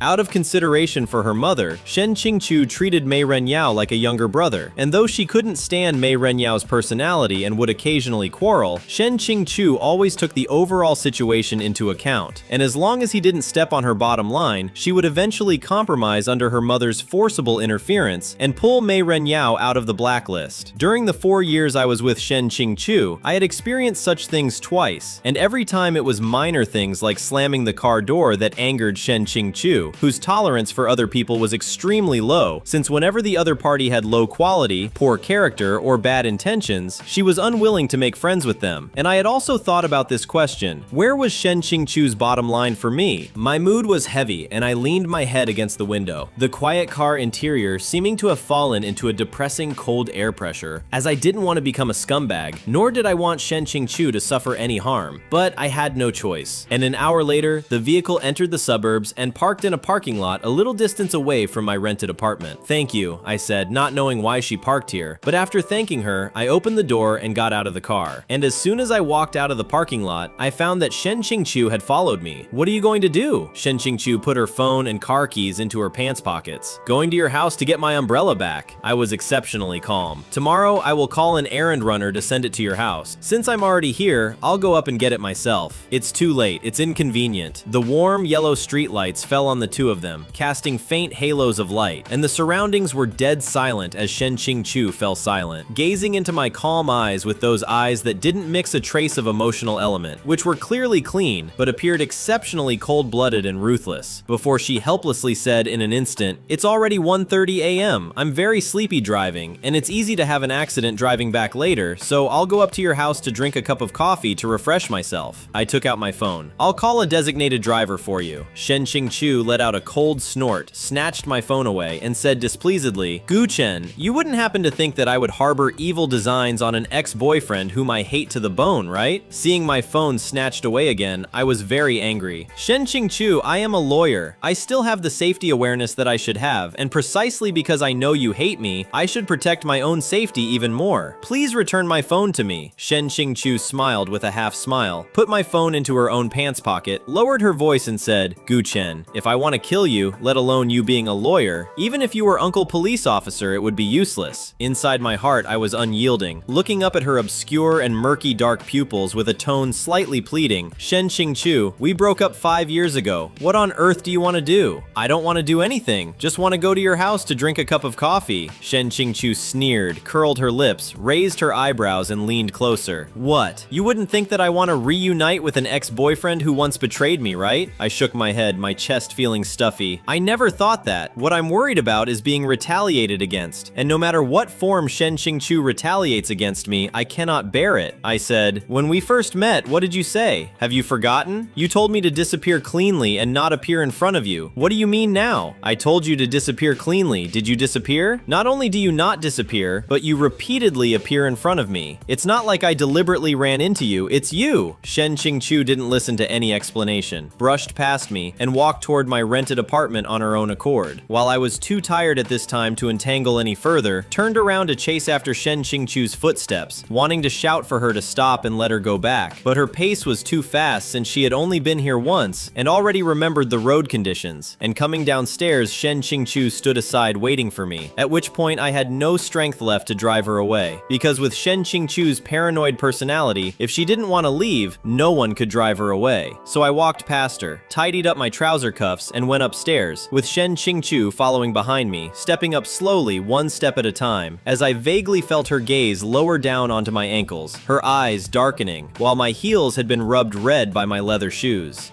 Out of consideration for her mother, Shen Qingchu treated Mei Ren Yao like a younger brother, and though she couldn't stand Mei Ren Yao's personality and would occasionally quarrel, Shen Qingchu always took the overall situation into account, and as long as he didn't step on her bottom line, she would eventually compromise under her mother's forcible interference and pull Mei Ren Yao out of the blacklist. During the 4 years I was with Shen Qingchu, I had experienced such things twice, and every time it was minor things like slamming the car door that angered Shen Qingchu, whose tolerance for other people was extremely low, since whenever the other party had low quality, poor character, or bad intentions, she was unwilling to make friends with them. And I had also thought about this question: where was Shen Qingchu's bottom line for me? My mood was heavy, and I leaned my head against the window, the quiet car interior seeming to have fallen into a depressing cold air pressure, as I didn't want to become a scumbag, nor did I want Shen Qingchu to suffer any harm. But I had no choice, and an hour later, the vehicle entered the suburbs and parked in a parking lot a little distance away from my rented apartment. "Thank you," I said, not knowing why she parked here, but after thanking her, I opened the door and got out of the car. And as soon as I walked out of the parking lot, I found that Shen Qingchu had followed me. "What are you going to do?" Shen Qingchu put her phone and car keys into her pants pockets. "Going to your house to get my umbrella back." I was exceptionally calm. "Tomorrow, I will call an errand runner to send it to your house. Since I'm already here, I'll go up and get it myself." "It's too late. It's inconvenient." The warm, yellow streetlights fell on the two of them, casting faint halos of light, and the surroundings were dead silent as Shen Qingchu fell silent, gazing into my calm eyes with those eyes that didn't mix a trace of emotional element, which were clearly clean, but appeared exceptionally cold-blooded and ruthless, before she helplessly said in an instant, "It's already 1:30 a.m. I'm very sleepy driving, and it's easy to have an accident driving back later, so I'll go up to your house to drink a cup of coffee to refresh myself." I took out my phone. "I'll call a designated driver for you." Shen Qingchu let out a cold snort, snatched my phone away, and said displeasedly, "Gu Chen, you wouldn't happen to think that I would harbor evil designs on an ex-boyfriend whom I hate to the bone, right?" Seeing my phone snatched away again, I was very angry. "Shen Qingchu, I am a lawyer. I still have the safety awareness that I should have, and precisely because I know you hate me, I should protect my own safety even more. Please return my phone to me." Shen Qingchu smiled with a half smile, put my phone into her own pants pocket, lowered her voice and said, "Gu Chen, if I want to kill you, let alone you being a lawyer, even if you were Uncle Police Officer, it would be useless." Inside my heart, I was unyielding, looking up at her obscure and murky dark pupils with a tone slightly pleading. "Shen Qingchu, we broke up 5 years ago. What on earth do you want to do?" "I don't want to do anything. Just want to go to your house to drink a cup of coffee." Shen Qingchu sneered, curled her lips, raised her eyebrows, and leaned closer. "What? You wouldn't think that I want to reunite with an ex-boyfriend who once betrayed me, right?" I shook my head, my chest feeling stuffy. "I never thought that. What I'm worried about is being retaliated against, and no matter what form Shen Qingchu retaliates against me, I cannot bear it." I said, "When we first met, what did you say? Have you forgotten? You told me to disappear cleanly and not appear in front of you. What do you mean now?" "I told you to disappear cleanly. Did you disappear? Not only do you not disappear, but you repeatedly appear in front of me. It's not like I deliberately ran into you, it's you." Shen Qingchu didn't listen to any explanation, brushed past me, and walked toward my rented apartment on her own accord. While I was too tired at this time to entangle any further, turned around to chase after Shen Qingchu's footsteps, wanting to shout for her to stop and let her go back, but her pace was too fast since she had only been here once and already remembered the road conditions, and coming downstairs, Shen Qingchu stood aside waiting for me, at which point I had no strength left to drive her away, because with Shen Qingchu's paranoid personality, if she didn't want to leave, no one could drive her away. So I walked past her, tidied up my trouser cuffs, and went upstairs, with Shen Qingchu following behind me, stepping up slowly, one step at a time, as I vaguely felt her gaze lower down onto my ankles, her eyes darkening, while my heels had been rubbed red by my leather shoes.